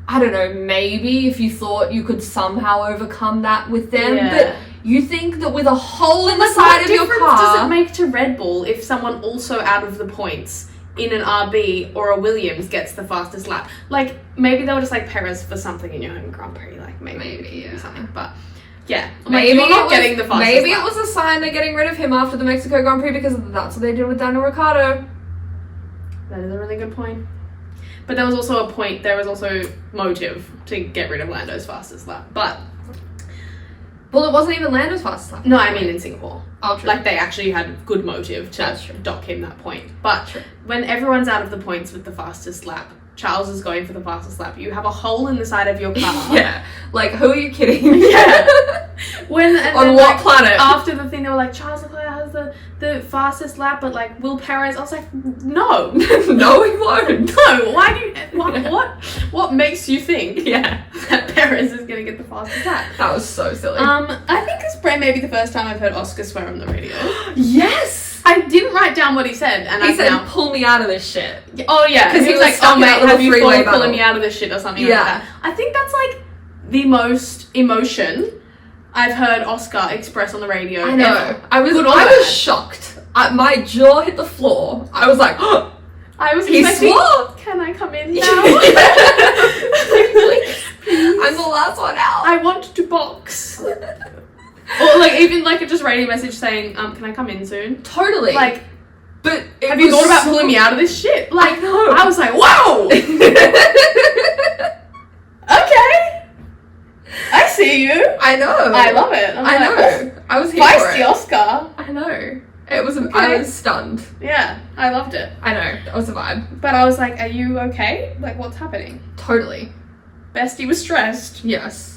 A: I don't know, maybe if you thought you could somehow overcome that with them,
B: Yeah.
A: but you think that with a hole in the
B: Like,
A: side
B: what
A: of your
B: difference
A: car.
B: does it make to Red Bull if someone also out of the points in an RB or a Williams gets the fastest lap? Like, maybe they were just like Perez for something in your home Grand Prix. Like, maybe
A: yeah.
B: something. But yeah,
A: Maybe
B: you're not
A: it was,
B: getting the fastest
A: maybe
B: lap.
A: it was a sign they're getting rid of him after the Mexico Grand Prix, because that's what they did with Daniel Ricciardo.
B: That is a really good point. But there was also a point, there was also motive to get rid of Lando's fastest lap. But,
A: Well, it wasn't even Lando's fastest lap.
B: no, I mean in Singapore.
A: Oh, true.
B: Like, they actually had good motive to
A: That's true.
B: dock him that point. But
A: True.
B: when everyone's out of the points with the fastest lap, Charles is going for the fastest lap, you have a hole in the side of your car.
A: Yeah. Like, who are you kidding?
B: Yeah. On
A: On what planet?
B: After the thing, they were like, Charles Leclerc has the fastest lap, but like, Will Perez? I was like, no.
A: No, he won't.
B: No, why do you, what makes you think
A: Yeah.
B: that Perez is gonna get the fastest lap?
A: That was so silly.
B: I think this may be the first time I've heard Oscar swear on the radio.
A: Yes!
B: I didn't write down what he said, and
A: He
B: I
A: said,
B: now.
A: pull me out of this shit.
B: Oh yeah,
A: 'Cause he
B: was
A: was
B: like,
A: stuck
B: "Oh
A: in
B: mate,
A: that little
B: have you
A: three-way
B: thought of
A: battle."
B: pulling me out of this shit or something
A: Yeah.
B: like that?" I think that's like the most emotion I've heard Oscar express on the radio.
A: I know.
B: ever.
A: I was
B: Good or
A: I
B: bad.
A: was shocked. My jaw hit the floor. I was like, oh,
B: I was
A: he
B: expecting,
A: swore.
B: "Can I come in now?"
A: Please. I'm the last one out.
B: I want to box. Or like even like a just radio message saying, "Can I come in soon?"
A: Totally.
B: Like,
A: but it
B: have you
A: was
B: thought about
A: so-
B: pulling me out of this shit? Like,
A: I know.
B: I was like, "Wow, okay, I see you."
A: I know.
B: I love it. I'm
A: I
B: like,
A: know. I was here for
B: Feisty
A: it.
B: Oscar.
A: I know. It was. I
B: Okay.
A: was stunned.
B: Yeah, I loved it.
A: I know. That was a vibe.
B: But I was like, "Are you okay? Like, what's happening?"
A: Totally.
B: Bestie was stressed.
A: Yes.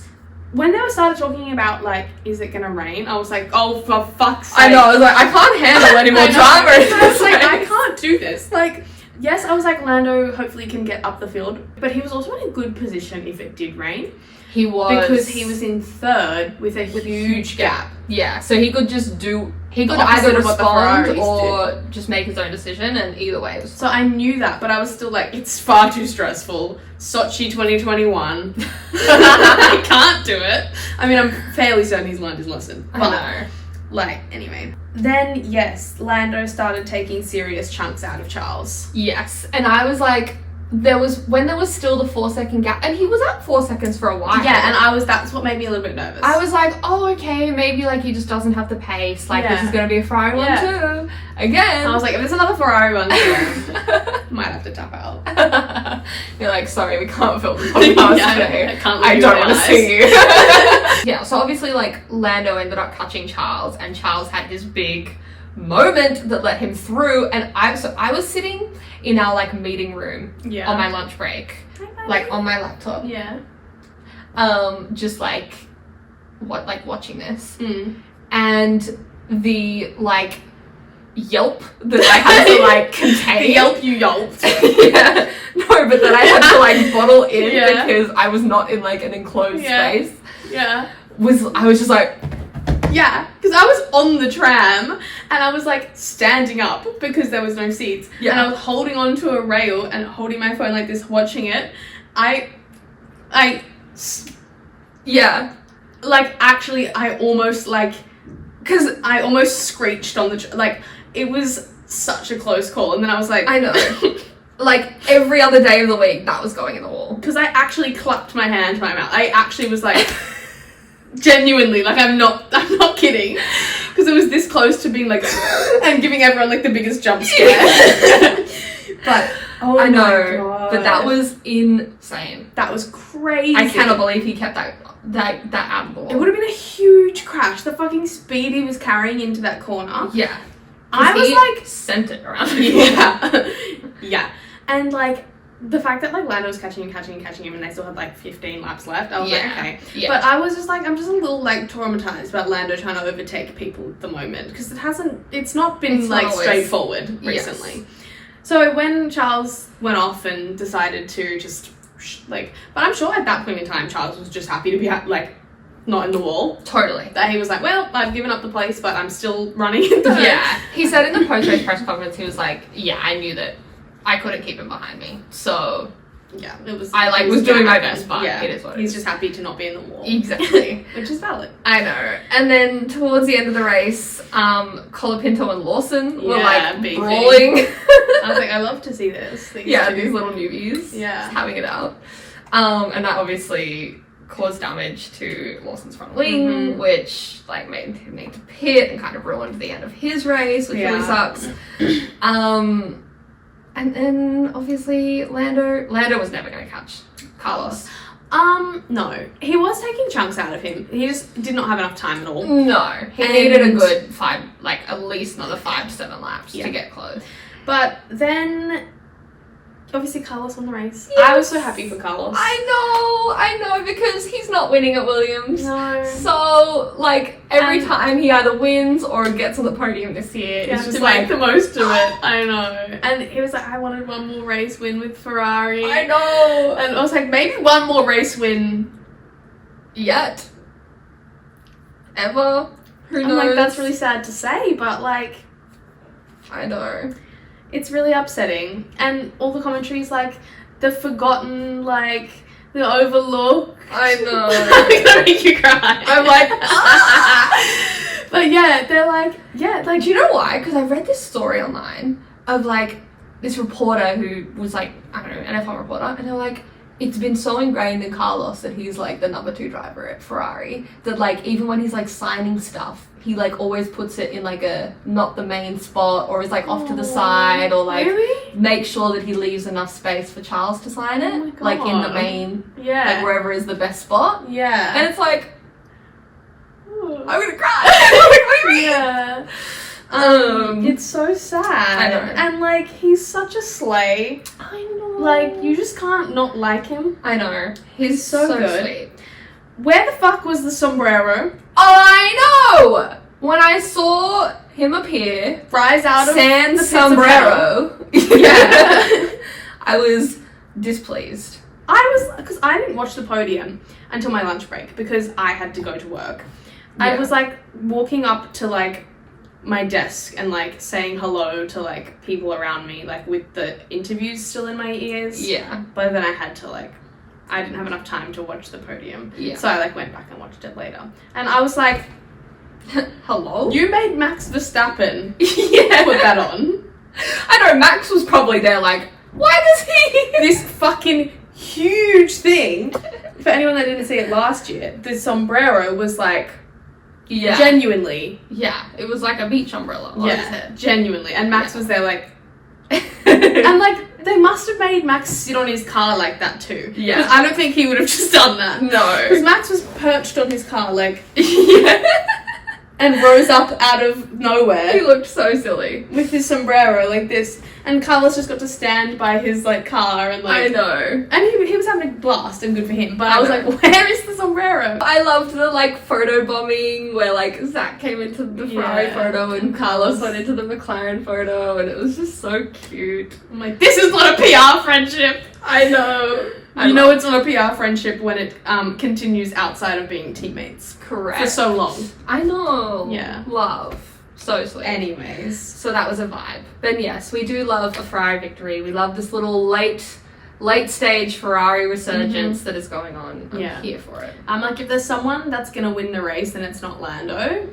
B: When they started talking about like, is it gonna rain? I was like, "Oh, for fuck's sake!"
A: I know. I was like, I can't handle any more
B: I know.
A: drama. in
B: I was
A: this
B: like, I
A: race.
B: can't do this. Like, yes, I was like, Lando hopefully can get up the field, but he was also in a good position if it did rain
A: He was
B: because he was in third with a huge gap.
A: Yeah, so he could just do. He could
B: opposite
A: either
B: of what the
A: respond
B: Ferraris
A: or just make his own decision, and either way it was.
B: So I knew that, but I was still like, it's far too stressful. Sochi 2021. I can't do it. I mean, I'm fairly certain he's learned his lesson.
A: I
B: But,
A: know.
B: like, anyway. Then, yes, Lando started taking serious chunks out of Charles.
A: Yes, and I was like, there was still the 4 second gap, and he was at 4 seconds for a while.
B: Yeah, and that's what made me a little bit nervous.
A: I was like, oh, okay, maybe like he just doesn't have the pace. Like this
B: Yeah.
A: is gonna be a Ferrari
B: Yeah.
A: one too. Again.
B: I was like, if there's another Ferrari one, might have to tap out.
A: You're like, sorry, we can't film the podcast
B: Yeah,
A: today.
B: I can't
A: I
B: leave
A: don't
B: you
A: want to
B: guys.
A: see you. Yeah, so obviously, like, Lando ended up catching Charles, and Charles had this big moment that let him through. And I was sitting in our like meeting room
B: Yeah.
A: on my lunch break, like on my laptop,
B: Yeah.
A: just like watching this.
B: Mm.
A: And the, like, yelp that I had to, like, contain.
B: The yelp you yelped.
A: Yeah. No, but that I had to, like, bottle in because I was not in, like, an enclosed space.
B: Yeah.
A: I was just like...
B: Yeah, because I was on the tram and I was like standing up because there was no seats. Yeah. And I was holding onto a rail and holding my phone like this, watching it. Yeah. Like, actually, I almost, like... Because I almost screeched on the... like, it was such a close call. And then I was like...
A: I know. Like, every other day of the week, that was going in the wall.
B: Because I actually clapped my hand to my mouth. I actually was like... Genuinely, like, I'm not kidding. Because it was this close to being like... and giving everyone, like, the biggest jump scare. But... Oh, I know. My God.
A: But that was insane.
B: That was crazy.
A: I cannot believe he kept that out of the wall.
B: It would have been a huge crash. The fucking speed he was carrying into that corner.
A: Yeah.
B: I was like...
A: sent it around.
B: Yeah. Yeah. And, like, the fact that, like, Lando was catching him and they still had, like, 15 laps left, I was like, okay. Yeah. But I was just like, I'm just a little, like, traumatized about Lando trying to overtake people at the moment. Because it's not been, like, straightforward recently. Yes. So when Charles went off and decided to just, like... But I'm sure at that point in time, Charles was just happy to be, like, not in the wall.
A: Totally.
B: That he was like, well, I've given up the place, but I'm still running.
A: Yeah. He said in the post-race press conference, he was like, yeah, I knew that I couldn't keep him behind me. So... Yeah, it was... I, was doing my best, but it is what it is.
B: He's just happy to not be in the wall.
A: Exactly.
B: Which is valid.
A: I know. And then towards the end of the race, Colapinto and Lawson were, like,
B: beefing.
A: brawling.
B: I was like, I love to see this.
A: These little newbies. Yeah. Just having it out. And that obviously caused damage to Lawson's front wing, which, like, made him need to pit and kind of ruined the end of his race, which really sucks. And then, obviously, Lando was never going to catch Carlos.
B: No. He was taking chunks out of him. He just did not have enough time at all.
A: No. He needed a good at least another 5 to 7 laps to get close.
B: But then... Obviously, Carlos won the race. Yes. I was so happy for Carlos.
A: I know, because he's not winning at Williams.
B: No.
A: So, like, every time he either wins or gets on the podium this year, it's just
B: to make the most of it. I know. And he was like, I wanted one more race win with Ferrari.
A: I know.
B: And I was like, maybe one more race win.
A: Yet. Ever. Who knows?
B: I'm like, that's really sad to say, but, like...
A: I know.
B: It's really upsetting. And all the commentaries, like, the forgotten, like, the overlooked.
A: I know.
B: I'm gonna make you cry.
A: I'm like, ah!
B: But yeah, they're like,
A: do you know why? Because I read this story online of, like, this reporter who was, like, I don't know, an F1 reporter, and they're like, it's been so ingrained in Carlos that he's, like, the number 2 driver at Ferrari that, like, even when he's, like, signing stuff, he, like, always puts it in, like, a not the main spot or is, like, off to the side or, like, make sure that he leaves enough space for Charles to sign it, like, in the main, like, wherever is the best spot.
B: Yeah.
A: And it's like, I'm gonna cry. Like, what do you mean?
B: Yeah. It's so sad.
A: I know.
B: And, like, he's such a slay.
A: I know.
B: Like, you just can't not like him.
A: I know. He's so good. Sweet.
B: Where the fuck was the sombrero?
A: I know! When I saw him appear,
B: rise out of
A: Sans sombrero, I was displeased.
B: Because I didn't watch the podium until my lunch break because I had to go to work. Yeah. I was, like, walking up to, like, my desk and, like, saying hello to, like, people around me, like, with the interviews still in my ears.
A: Yeah.
B: But then I had to, like, I didn't have enough time to watch the podium. Yeah. So I, like, went back and watched it later. And I was like,
A: hello?
B: You made Max Verstappen put that on.
A: I know, Max was probably there like, why does he?
B: This fucking huge thing. For anyone that didn't see it last year, the sombrero was, like, genuinely.
A: Yeah, it was like a beach umbrella on his head.
B: Genuinely. And Max was there, like... and, like, they must have made Max sit on his car like that too. Yeah. Because I don't think he would have just done that.
A: No.
B: Because Max was perched on his car, like... and rose up out of nowhere.
A: He looked so silly.
B: With his sombrero, like this. And Carlos just got to stand by his like car and like.
A: I know.
B: And he was having a blast and good for him. But I was
A: know.
B: like, where is the sombrero?
A: I loved the like photo bombing where like Zach came into the Ferrari photo and Carlos went into the McLaren photo, and it was just so cute.
B: I'm like, this is not a PR friendship.
A: I know.
B: You know it's not a PR friendship when it continues outside of being teammates.
A: Correct.
B: For so long.
A: I know.
B: Yeah.
A: Love. So sweet.
B: Anyways.
A: So that was a vibe. But yes, we do love a Ferrari victory. We love this little late stage Ferrari resurgence that is going on. I'm here for it.
B: I'm like, if there's someone that's gonna win the race and it's not Lando,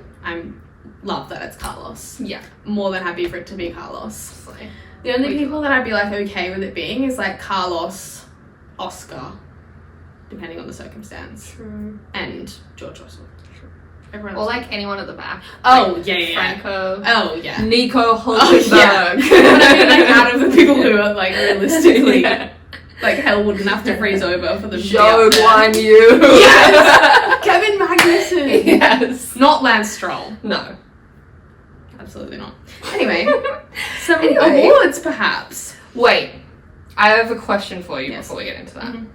B: love that it's Carlos.
A: Yeah.
B: More than happy for it to be Carlos.
A: So,
B: the only people that I'd be like okay with it being is like Carlos, Oscar, depending on the circumstance.
A: True.
B: And George Russell. Everyone
A: Or
B: else.
A: like anyone at the back.
B: Oh,
A: like
B: yeah.
A: Franco.
B: Oh, yeah.
A: Nico Hulkenberg.
B: Oh, yeah. But I mean, like, out of the people who are, like, realistically, like, hell wouldn't have to freeze over for them to be
A: Zhou
B: up there.
A: Guan Yu.
B: Yes! Kevin Magnussen.
A: Yes.
B: Not Lance Stroll.
A: No.
B: Absolutely not. Anyway, some
A: Anyway.
B: awards, perhaps.
A: Wait. I have a question for you
B: Yes.
A: before we get into that.
B: Mhm.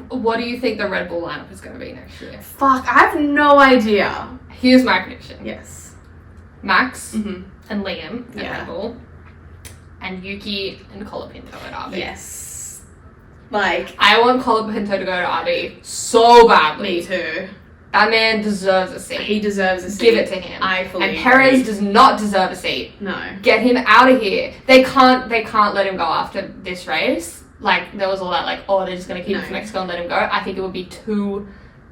A: What do you think the Red Bull lineup is going to be next year?
B: Fuck, I have no idea.
A: Here's my prediction.
B: Yes.
A: Max
B: Mm-hmm.
A: and Liam at
B: Yeah.
A: Red Bull, and Yuki and Colapinto at RB.
B: Yes. Like,
A: I want Colapinto to go to RB so badly.
B: me too.
A: That man deserves a seat.
B: He deserves a seat.
A: Give it to him.
B: I fully
A: And
B: agree.
A: Perez does not deserve a seat.
B: No.
A: Get him out of here. They can't let him go after this race. Like, there was all that, like, oh, they're just going to keep him for Mexico and let him go. I think it would be too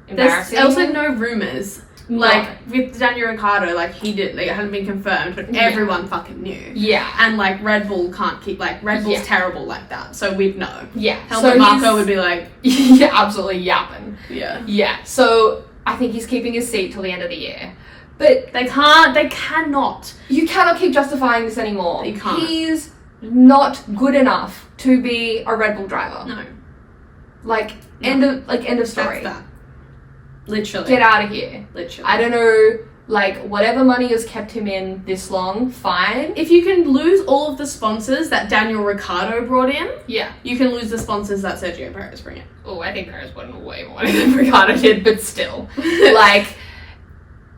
A: embarrassing.
B: There's also no rumours.
A: No.
B: Like, with Daniel Ricciardo, like, it hadn't been confirmed, but everyone fucking knew.
A: Yeah.
B: And, like, Red Bull can't keep, like, Red Bull's
A: Yeah.
B: terrible like that, so we'd know.
A: Yeah.
B: Helmut Marko would be like,
A: yeah, absolutely yapping.
B: yeah.
A: Yeah. So, I think he's keeping his seat till the end of the year. But
B: They cannot.
A: you cannot keep justifying this anymore.
B: You can't.
A: He's not good enough to be a Red Bull driver.
B: No.
A: Like,
B: No.
A: end of story.
B: That's that. Literally.
A: Get out of here.
B: Literally.
A: I don't know, like, whatever money has kept him in this long, fine.
B: If you can lose all of the sponsors that Daniel Ricciardo brought in,
A: Yeah.
B: you can lose the sponsors that Sergio Perez bring in.
A: Oh, I think Perez put in way more money than Ricardo did, but still. Like,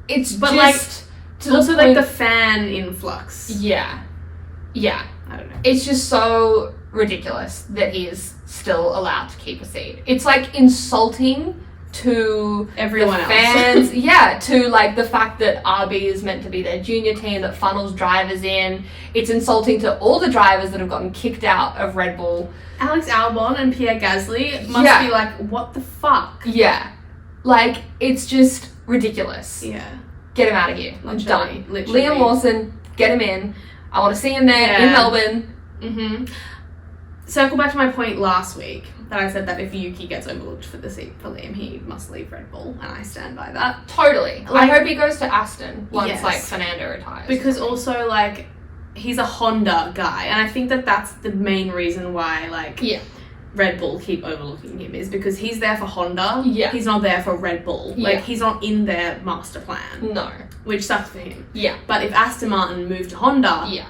A: it's
B: But,
A: just
B: like,
A: to the
B: also,
A: point-
B: like, the fan influx.
A: Yeah. Yeah.
B: I don't know.
A: It's just so ridiculous that he is still allowed to keep a seat. It's, like, insulting to
B: Everyone
A: the
B: else.
A: fans. Yeah, to, like, the fact that RB is meant to be their junior team that funnels drivers in. It's insulting to all the drivers that have gotten kicked out of Red Bull.
B: Alex Albon and Pierre Gasly must
A: Yeah.
B: be like, what the fuck?
A: Yeah. Like, it's just ridiculous.
B: Yeah.
A: Get him out of here. I'm
B: Literally,
A: done.
B: literally.
A: Liam Lawson, get him in. I want to see him there
B: Yeah.
A: in Melbourne.
B: Mm-hmm. Circle back to my point last week that I said that if Yuki gets overlooked for the seat for Liam, he must leave Red Bull, and I stand by that.
A: Totally. I
B: Like-
A: hope he goes to Aston once,
B: Yes.
A: like, Fernando retires.
B: Because also, like, he's a Honda guy, and I think that that's the main reason why, like,
A: Yeah.
B: Red Bull keep overlooking him is because he's there for Honda.
A: Yeah.
B: He's not there for Red Bull.
A: Yeah.
B: Like, he's not in their master plan,
A: No.
B: which sucks for him.
A: Yeah.
B: But if Aston Martin moved to Honda,
A: Yeah.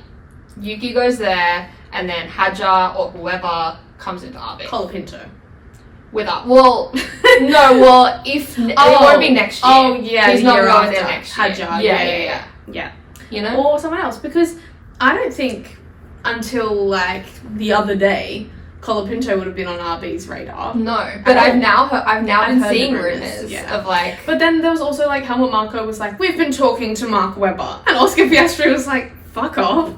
A: Yuki goes there, and then Hadjar or whoever comes into RB.
B: Colapinto.
A: With us. Well, no, well, if... it won't be next year.
B: Oh, yeah,
A: He's
B: the
A: not
B: year
A: going
B: after.
A: there next year.
B: Hadjar, yeah.
A: You know?
B: Or someone else, because I don't think until, like, the other day, Colapinto would have been on RB's radar.
A: No. But I've now been
B: heard the
A: seeing
B: rumours,
A: rumours
B: yeah.
A: of, like...
B: But then there was also, like, Helmut Marko was like, we've been talking to Mark Webber. And Oscar Piastri was like, fuck off.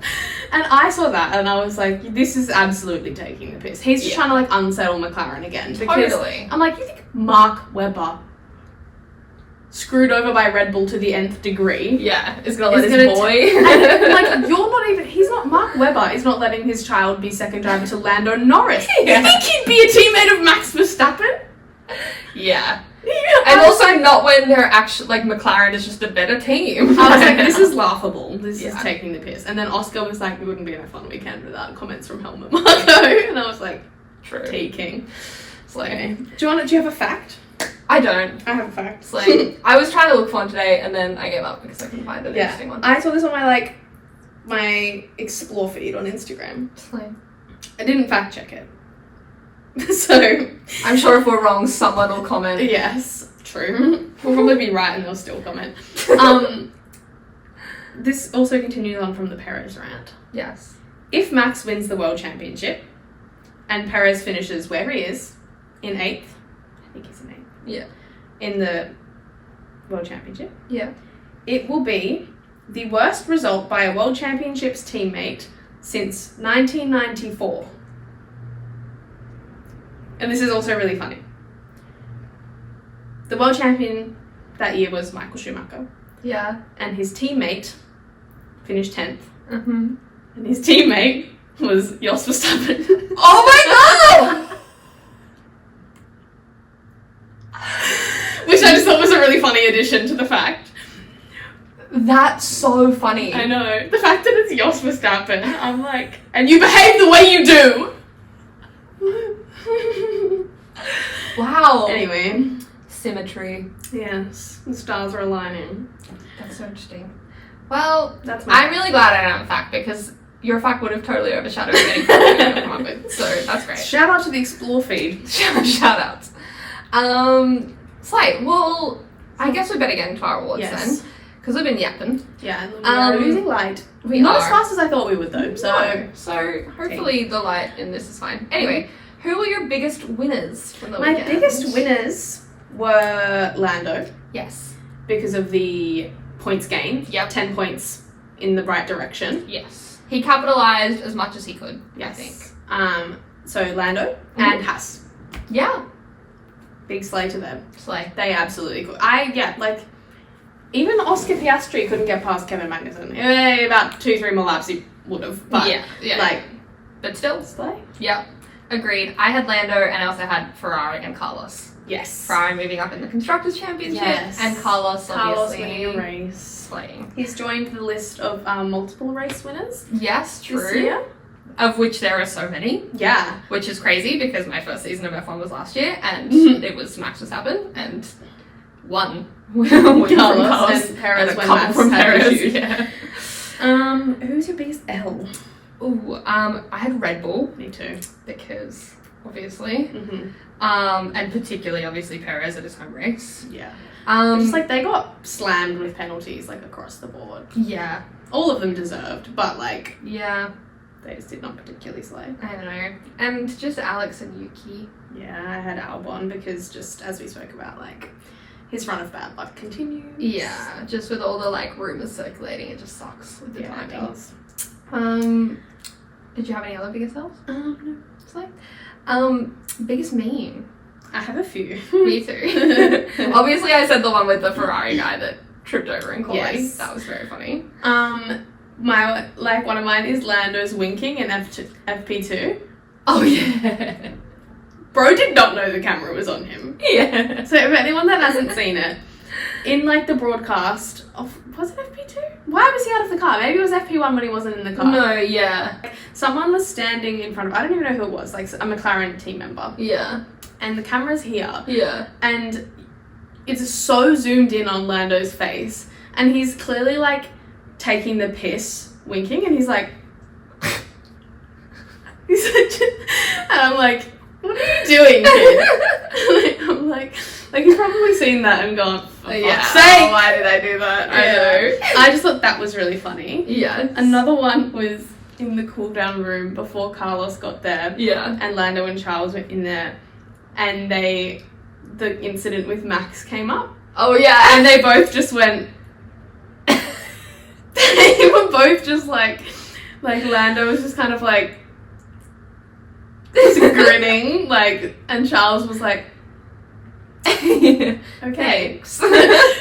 B: And I saw that and I was like, this is absolutely taking the piss. He's just trying to, like, unsettle McLaren again. Because
A: Totally.
B: I'm like, you think Mark Webber, screwed over by Red Bull to the nth degree,
A: Yeah. Is gonna let
B: is
A: his
B: gonna
A: boy...
B: and, like, you're not even, he's not, Mark Webber is not letting his child be second driver to Lando Norris.
A: Yeah.
B: You think he'd be a teammate of Max Verstappen?
A: Yeah. And also not when they're actually, like, McLaren is just a better team.
B: I was like, this is laughable. This is
A: Yeah.
B: taking the piss. And then Oscar was like, it wouldn't be a fun weekend without comments from Helmut Marko. And I was like,
A: True.
B: T-King.
A: It's like,
B: Okay. Do you have a fact?
A: I don't.
B: I have a fact.
A: It's like, I was trying to look for one today and then I gave up because I couldn't find an interesting one.
B: I saw this on my, like, my explore feed on Instagram.
A: Slay.
B: I didn't fact check it. So
A: I'm sure if we're wrong, someone will comment.
B: yes, true. We'll probably be right and they'll still comment. This also continues on from the Perez rant.
A: Yes.
B: If Max wins the World Championship and Perez finishes where he is, in 8th, I think he's in 8th.
A: Yeah.
B: In the World Championship.
A: Yeah.
B: It will be the worst result by a World Championships teammate since 1994. And this is also really funny. The world champion that year was Michael Schumacher.
A: Yeah.
B: And his teammate finished 10th.
A: Mm-hmm.
B: And his teammate was Jos Verstappen.
A: Oh my god!
B: Which I just thought was a really funny addition to the fact.
A: That's so funny.
B: I know. The fact that it's Jos Verstappen, I'm like, and you behave the way you do.
A: Wow.
B: Anyway.
A: Symmetry.
B: Yes. The stars are aligning.
A: That's so interesting. Well,
B: That's my
A: I'm really glad I don't have a fact because your fact would have totally overshadowed anything you could come up with. So that's great.
B: Shout out to the explore feed.
A: Shout outs. Slay, well, I guess we better get into our awards then. Because we've been yapping.
B: Yeah, we're losing light.
A: We
B: Not
A: are.
B: as fast as I thought we would though. So
A: No. So hopefully the light in this is fine. Anyway, who were your biggest winners from the weekend?
B: my biggest winners were Lando
A: Yes.
B: because of the points gained.
A: Yep.
B: 10 points in the right direction.
A: Yes. He capitalized as much as he could, I think.
B: Yes. So Lando and Haas.
A: Yeah.
B: Big slay to them.
A: Slay.
B: They absolutely could. Even Oscar Piastri couldn't get past Kevin Magnussen. About 2-3 more laps he would have. But
A: yeah. But still.
B: slay.
A: Yep. Agreed. I had Lando and I also had Ferrari and Carlos.
B: Yes.
A: Ferrari moving up in the Constructors' Championship and Carlos obviously
B: winning a race.
A: slaying.
B: He's joined the list of multiple race winners
A: Yes, true.
B: this year.
A: Of which there are so many,
B: Yeah.
A: which is crazy because my first season of F1 was last year and it was Max Verstappen and one with
B: Carlos and Perez
A: and a
B: when
A: couple
B: Max
A: from
B: had
A: Perez.
B: issues.
A: Yeah.
B: Who's your biggest L?
A: Ooh, I had Red Bull
B: Me too.
A: because obviously,
B: Mm-hmm.
A: and particularly obviously Perez at his home race.
B: Yeah.
A: Just
B: Just they got slammed with penalties across the board.
A: yeah,
B: All of them deserved, but
A: yeah,
B: they just did not particularly slay.
A: I don't know, and just Alex and Yuki.
B: Yeah, I had Albon because just as we spoke about, his run of bad luck continues.
A: Yeah, just with all the rumors circulating, it just sucks with the
B: Yeah, it
A: timing.
B: does.
A: Did you have any other biggest selves?
B: No.
A: Slay. Biggest meme.
B: I have a few.
A: Me too. Obviously, I said the one with the Ferrari guy that tripped over in quality.
B: Yes.
A: That was very funny.
B: One of mine is Lando's winking in FP2.
A: Oh yeah.
B: Bro did not know the camera was on him.
A: Yeah.
B: So if anyone that hasn't seen it, in the broadcast of, was it FP2? Why was he out of the car? Maybe it was FP1 when he wasn't in the car.
A: No, yeah.
B: Someone was standing in front of, I don't even know who it was, a McLaren team member.
A: Yeah.
B: And the camera's here.
A: Yeah.
B: And it's so zoomed in on Lando's face. And he's clearly taking the piss, winking, and he's like, and I'm like, what are you doing, kid? I'm like he's probably seen that and gone, for fuck's sake.
A: Why did I do that?
B: I know. I just thought that was really funny.
A: Yes.
B: Another one was in the cool down room before Carlos got there.
A: Yeah.
B: And Lando and Charles were in there, and the incident with Max came up.
A: Oh yeah.
B: And they both just went. They were both just Lando was just kind of grinning, and Charles was like, okay.
A: Thanks.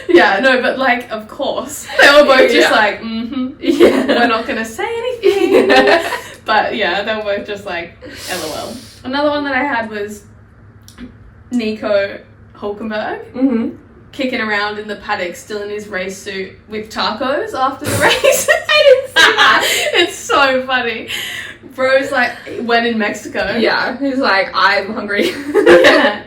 B: Yeah, no, but of course. They were both just
A: Yeah.
B: we're not gonna say anything.
A: Yeah.
B: But yeah, they were both just LOL. Another one that I had was Nico Hulkenberg.
A: Mm-hmm.
B: Kicking around in the paddock, still in his race suit with tacos after the race. I didn't see that. It's so funny. Bro's when in Mexico.
A: Yeah. He's I'm hungry.
B: Yeah.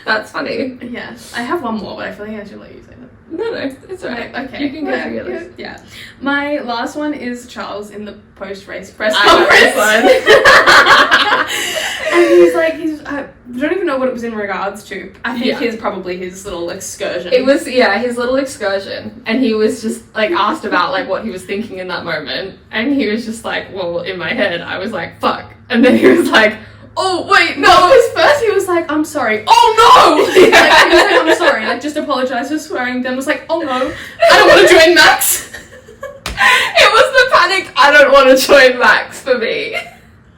A: That's funny.
B: Yeah. I have one more, but I feel like I should let you say that.
A: No, it's alright.
B: Okay.
A: You can go through your list.
B: Yeah. My last one is Charles in the post-race press
A: I know
B: conference. And he's like, I don't even know what it was in regards to. I think his probably his little excursion.
A: It was, his little excursion. And he was just, like, asked about, like, what he was thinking in that moment. And he was just like, well, in my head, I was like, fuck. And then he was like, oh, wait, no.
B: Because first he was like, I'm sorry. Oh, no! Like, he was like, I'm sorry. Like, just apologise for swearing. Then was like, oh, no. I don't want to join Max.
A: It was the panic, I don't want to join Max for me.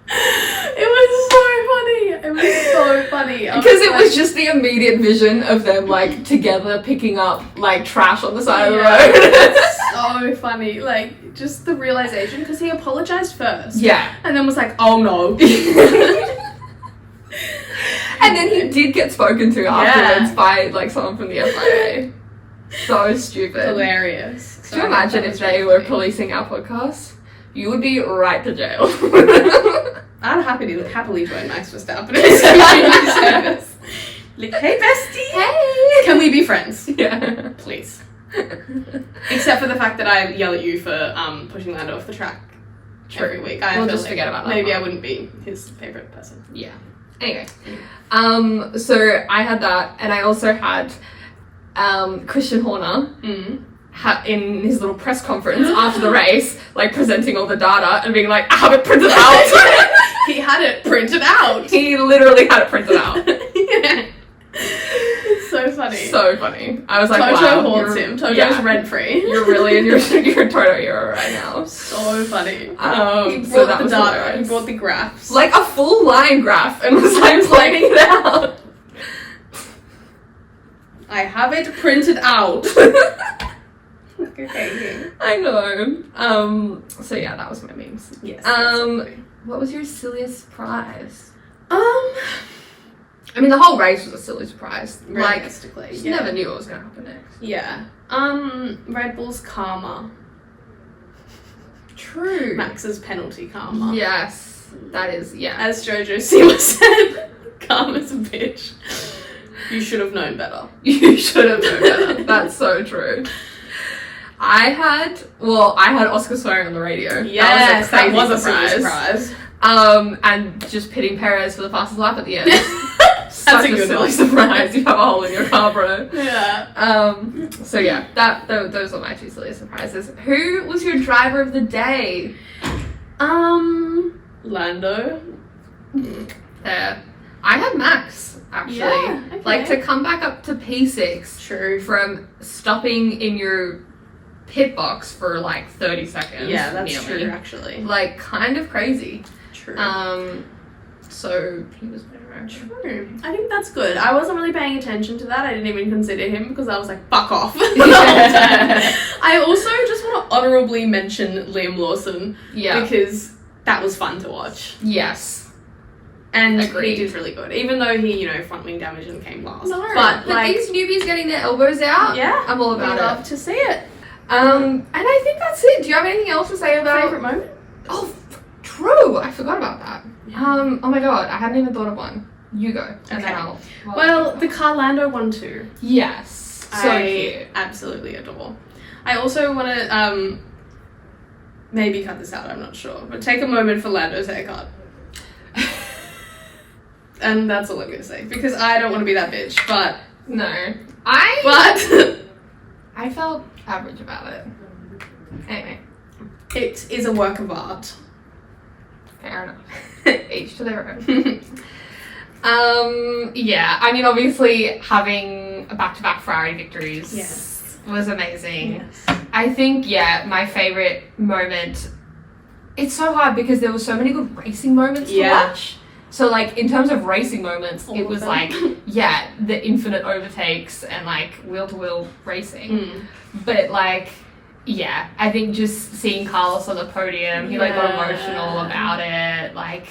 B: It was so funny. It was so funny.
A: Because it was just the immediate vision of them, like, together picking up, like, trash on the side of the road.
B: So funny. Like, just the realisation, because he apologised first.
A: Yeah.
B: And then was like, oh no.
A: And then he did get spoken to afterwards by, like, someone from the FIA. So stupid.
B: Hilarious.
A: Could you imagine if they were policing our podcast? You would be right to jail.
B: I'd happily join Max Verstappen in his community service. Like, hey bestie!
A: Hey!
B: Can we be friends?
A: Yeah.
B: Please. Except for the fact that I yell at you for pushing Lando off the track every week.
A: We'll just forget about that.
B: Maybe I wouldn't be his favourite person.
A: Yeah. Anyway. So I had that, and I also had Christian Horner in his little press conference after the race, like presenting all the data and being like, I have it printed out.
B: He had it printed out.
A: He literally had it printed out.
B: Yeah. It's so funny.
A: So funny. I was like,
B: Toto
A: wow.
B: haunts him. Toto's rent-free.
A: You're really in your Toto era right now.
B: So funny.
A: He
B: brought
A: so that
B: the
A: was
B: data.
A: hilarious.
B: He brought the graphs.
A: Like a full line graph and was like pointing it out.
B: I have it printed out. Okay.
A: I know. So yeah, that was my memes.
B: Yes.
A: What was your silliest surprise? I mean, the whole race was a silly surprise. Like,
B: realistically,
A: just never knew what was going to happen next.
B: Yeah. Red Bull's karma.
A: True.
B: Max's penalty karma.
A: Yes, that is, yeah.
B: As Jojo Siwa said, karma's a bitch. You should have known better.
A: You should have known better. That's so true. I had Oscar swearing on the radio.
B: Yes, that was a
A: crazy
B: silly surprise.
A: And just pitting Perez for the fastest lap at the end. Such a
B: good
A: silly
B: one.
A: surprise. You have a hole in your car, bro.
B: Yeah.
A: So yeah, those are my two silly surprises. Who was your driver of the day?
B: Lando.
A: There. I had Max, actually.
B: Yeah, okay.
A: Like, to come back up to P6
B: True.
A: from stopping in your pit box for like 30 seconds.
B: Yeah, that's
A: nearly.
B: true, actually.
A: Like, kind of crazy.
B: True.
A: So he was better.
B: True. I think that's good. I wasn't really paying attention to that. I didn't even consider him because I was like, fuck off. I also just want to honourably mention Liam Lawson.
A: Yeah.
B: Because that was fun to watch.
A: Yes.
B: And
A: Agreed.
B: he did really good. Even though he, front wing damage and came last.
A: No,
B: but like,
A: these newbies getting their elbows out,
B: yeah,
A: I'm all about
B: I love to see it.
A: And I think that's it. Do you have anything else to say about...
B: Favourite moment?
A: Oh, true. I forgot about that. Oh my god, I hadn't even thought of one. You go. And then I'll...
B: Well, the Carlando one too.
A: Yes. So
B: I
A: cute.
B: absolutely adore. I also want to maybe cut this out, I'm not sure, but take a moment for Lando's haircut. And that's all I'm going to say, because I don't want to be that bitch, but...
A: No. I felt average about it. Anyway.
B: It is a work of art.
A: Fair enough. Each to their own. Yeah, I mean, obviously, having a back-to-back Ferrari victories was amazing.
B: Yes.
A: I think, my favourite moment... It's so hard because there were so many good racing moments to watch. So, like, in terms of racing moments, it was like, the infinite overtakes and, like, wheel-to-wheel racing. But, like, I think just seeing Carlos on the podium, he, like, got emotional about it. Like,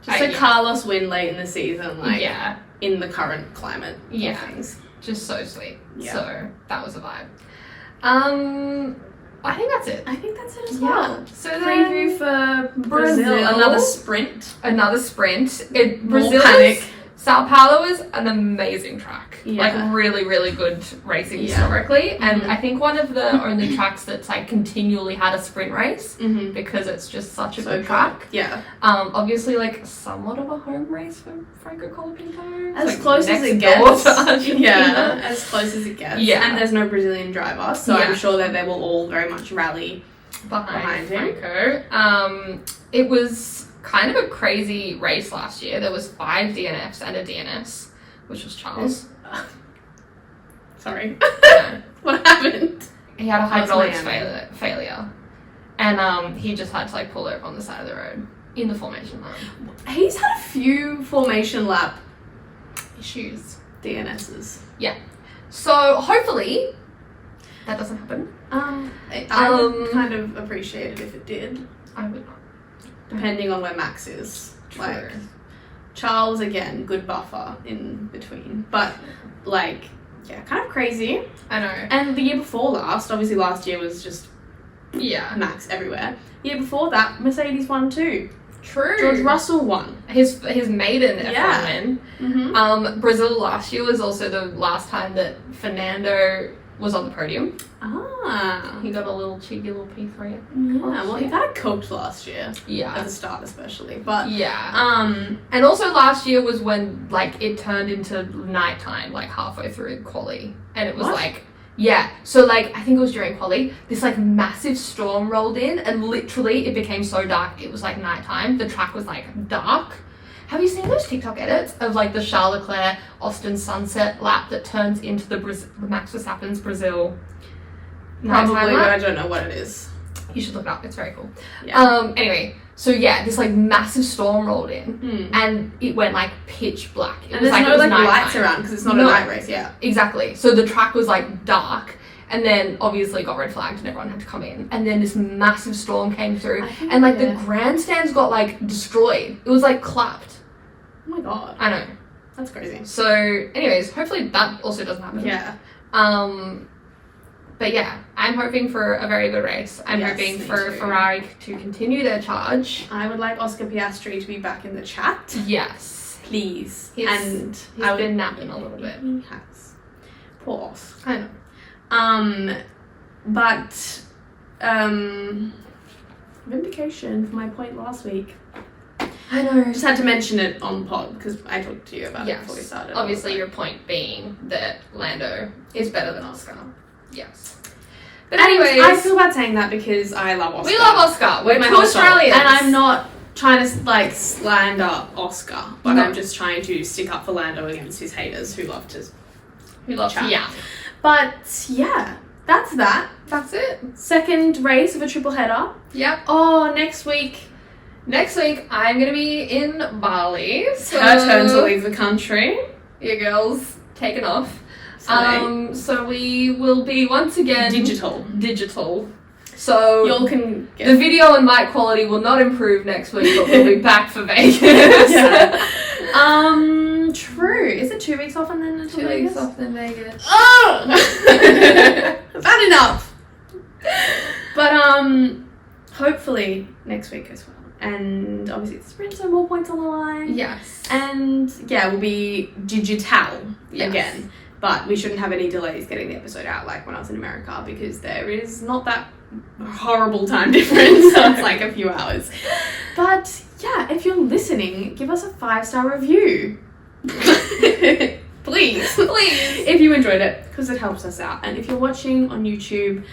B: Just a Carlos win late in the season, like, in the current climate of things.
A: Just so sweet.
B: Yeah.
A: So, that was a vibe. I think that's it.
B: I think that's it as well.
A: So
B: preview for Brazil. Another sprint.
A: Brazil.
B: More panic.
A: Sao Paulo is an amazing track.
B: Yeah.
A: Like really, really good racing
B: Yeah.
A: historically. And
B: Mhm.
A: I think one of the only tracks that's like continually had a sprint race
B: Mm-hmm.
A: because it's just such a
B: So
A: good track.
B: Yeah.
A: Obviously like somewhat of a home race for Franco Colapinto.
B: As
A: Like,
B: close as
A: next
B: it
A: door
B: gets.
A: to Argentina.
B: Yeah, as close as it gets.
A: Yeah.
B: And there's no Brazilian driver, so
A: Yeah.
B: I'm sure that they will all very much rally.
A: Behind
B: him.
A: Franco. It was kind of a crazy race last year. There was 5 DNFs and a DNS, which was Charles.
B: Sorry.
A: Yeah.
B: What happened?
A: He had a
B: That's
A: hydraulics
B: Miami.
A: failure. And he just had to like pull over on the side of the road in the formation lap.
B: He's had a few formation lap
A: Issues.
B: DNSs.
A: So hopefully that doesn't happen.
B: I would kind of appreciate it if it did,
A: I would not.
B: depending on where Max is.
A: True.
B: Like, Charles, again, good buffer in between. But, like, yeah, kind of crazy.
A: I know.
B: And the year before last, obviously last year was just
A: Yeah.
B: Max everywhere. The year before that, Mercedes won too.
A: True.
B: George Russell won.
A: His maiden F1
B: Yeah.
A: win.
B: Mm-hmm.
A: Brazil last year was also the last time that Fernando was on the podium.
B: Ah.
A: He got a little cheeky little P3.
B: Yeah, well, he kind of cooked last year. At
A: Yeah.
B: the start especially. But,
A: Yeah. And also last year was when like it turned into nighttime like halfway through quali, and it was
B: What?
A: like yeah. So like I think it was during quali, this like massive storm rolled in, and literally it became so dark it was like nighttime. The track was like dark. Have you seen those TikTok edits of like the Charles Leclerc Austin sunset lap that turns into the Max Verstappen's Brazil nighttime
B: probably, but
A: lap?
B: I don't know what it is.
A: You should look it up. It's very cool.
B: Yeah.
A: Anyway, so yeah, this like massive storm rolled in,
B: Hmm.
A: and it went like pitch black. It
B: And
A: was
B: there's
A: it
B: no
A: was
B: like
A: nighttime.
B: lights around because it's not
A: No.
B: a night race. Yeah.
A: Exactly. So the track was like dark, and then obviously got red flagged, and everyone had to come in. And then this massive storm came through,
B: I think,
A: and like the
B: yeah.
A: grandstands got like destroyed. It was like clapped.
B: Oh my god,
A: I know.
B: that's crazy.
A: So, anyways, hopefully that also doesn't happen.
B: Yeah.
A: But yeah, I'm hoping for a very good race. I'm
B: Yes,
A: hoping
B: me
A: for
B: too.
A: Ferrari to continue their charge.
B: I would like Oscar Piastri to be back in the chat,
A: Yes.
B: please.
A: He's been napping a little bit.
B: He has. Poor Os.
A: I know.
B: But vindication for my point last week.
A: I know.
B: Just had to mention it on pod because I talked to you about it before we
A: Yes.
B: started.
A: Obviously, your point being that Lando is better than Oscar. Yes. But anyways,
B: I feel bad saying that because I love Oscar.
A: we love Oscar. We're
B: My
A: two
B: whole soul.
A: Australians.
B: And I'm not trying to like slander Oscar, but
A: No.
B: I'm just trying to stick up for Lando against his haters who love to.
A: We love
B: chat.
A: Yeah.
B: But yeah, that's that.
A: That's it.
B: Second race of a triple header.
A: Yep.
B: Oh, next week,
A: Next week, I'm going to be in Bali. So
B: her turn to leave the country.
A: your girl's taken off.
B: So
A: So we will be once again
B: digital.
A: So
B: Y'all can
A: the
B: get
A: video and mic quality will not improve next week, but we'll be back for Vegas.
B: Yeah. True. Is it 2 weeks off and then
A: 2 weeks off in Vegas.
B: Oh! Bad enough. But hopefully next week as well. And obviously it's sprint, so more points on the line.
A: Yes.
B: And yeah, we'll be digital
A: Yes.
B: again. But we shouldn't have any delays getting the episode out like when I was in America because there is not that horrible time difference. So it's like a few hours. But yeah, if you're listening, give us a 5-star review. Please.
A: Please.
B: If you enjoyed it, because it helps us out. And if you're watching on YouTube,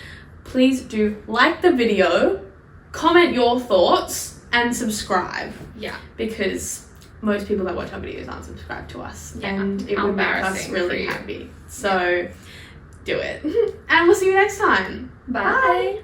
B: please do like the video, comment your thoughts, and subscribe.
A: Yeah.
B: Because most people that watch our videos aren't subscribed to us.
A: Yeah,
B: And it
A: how
B: would make us
A: embarrassing for
B: really
A: you.
B: happy. So do it. And we'll see you next time.
A: Bye.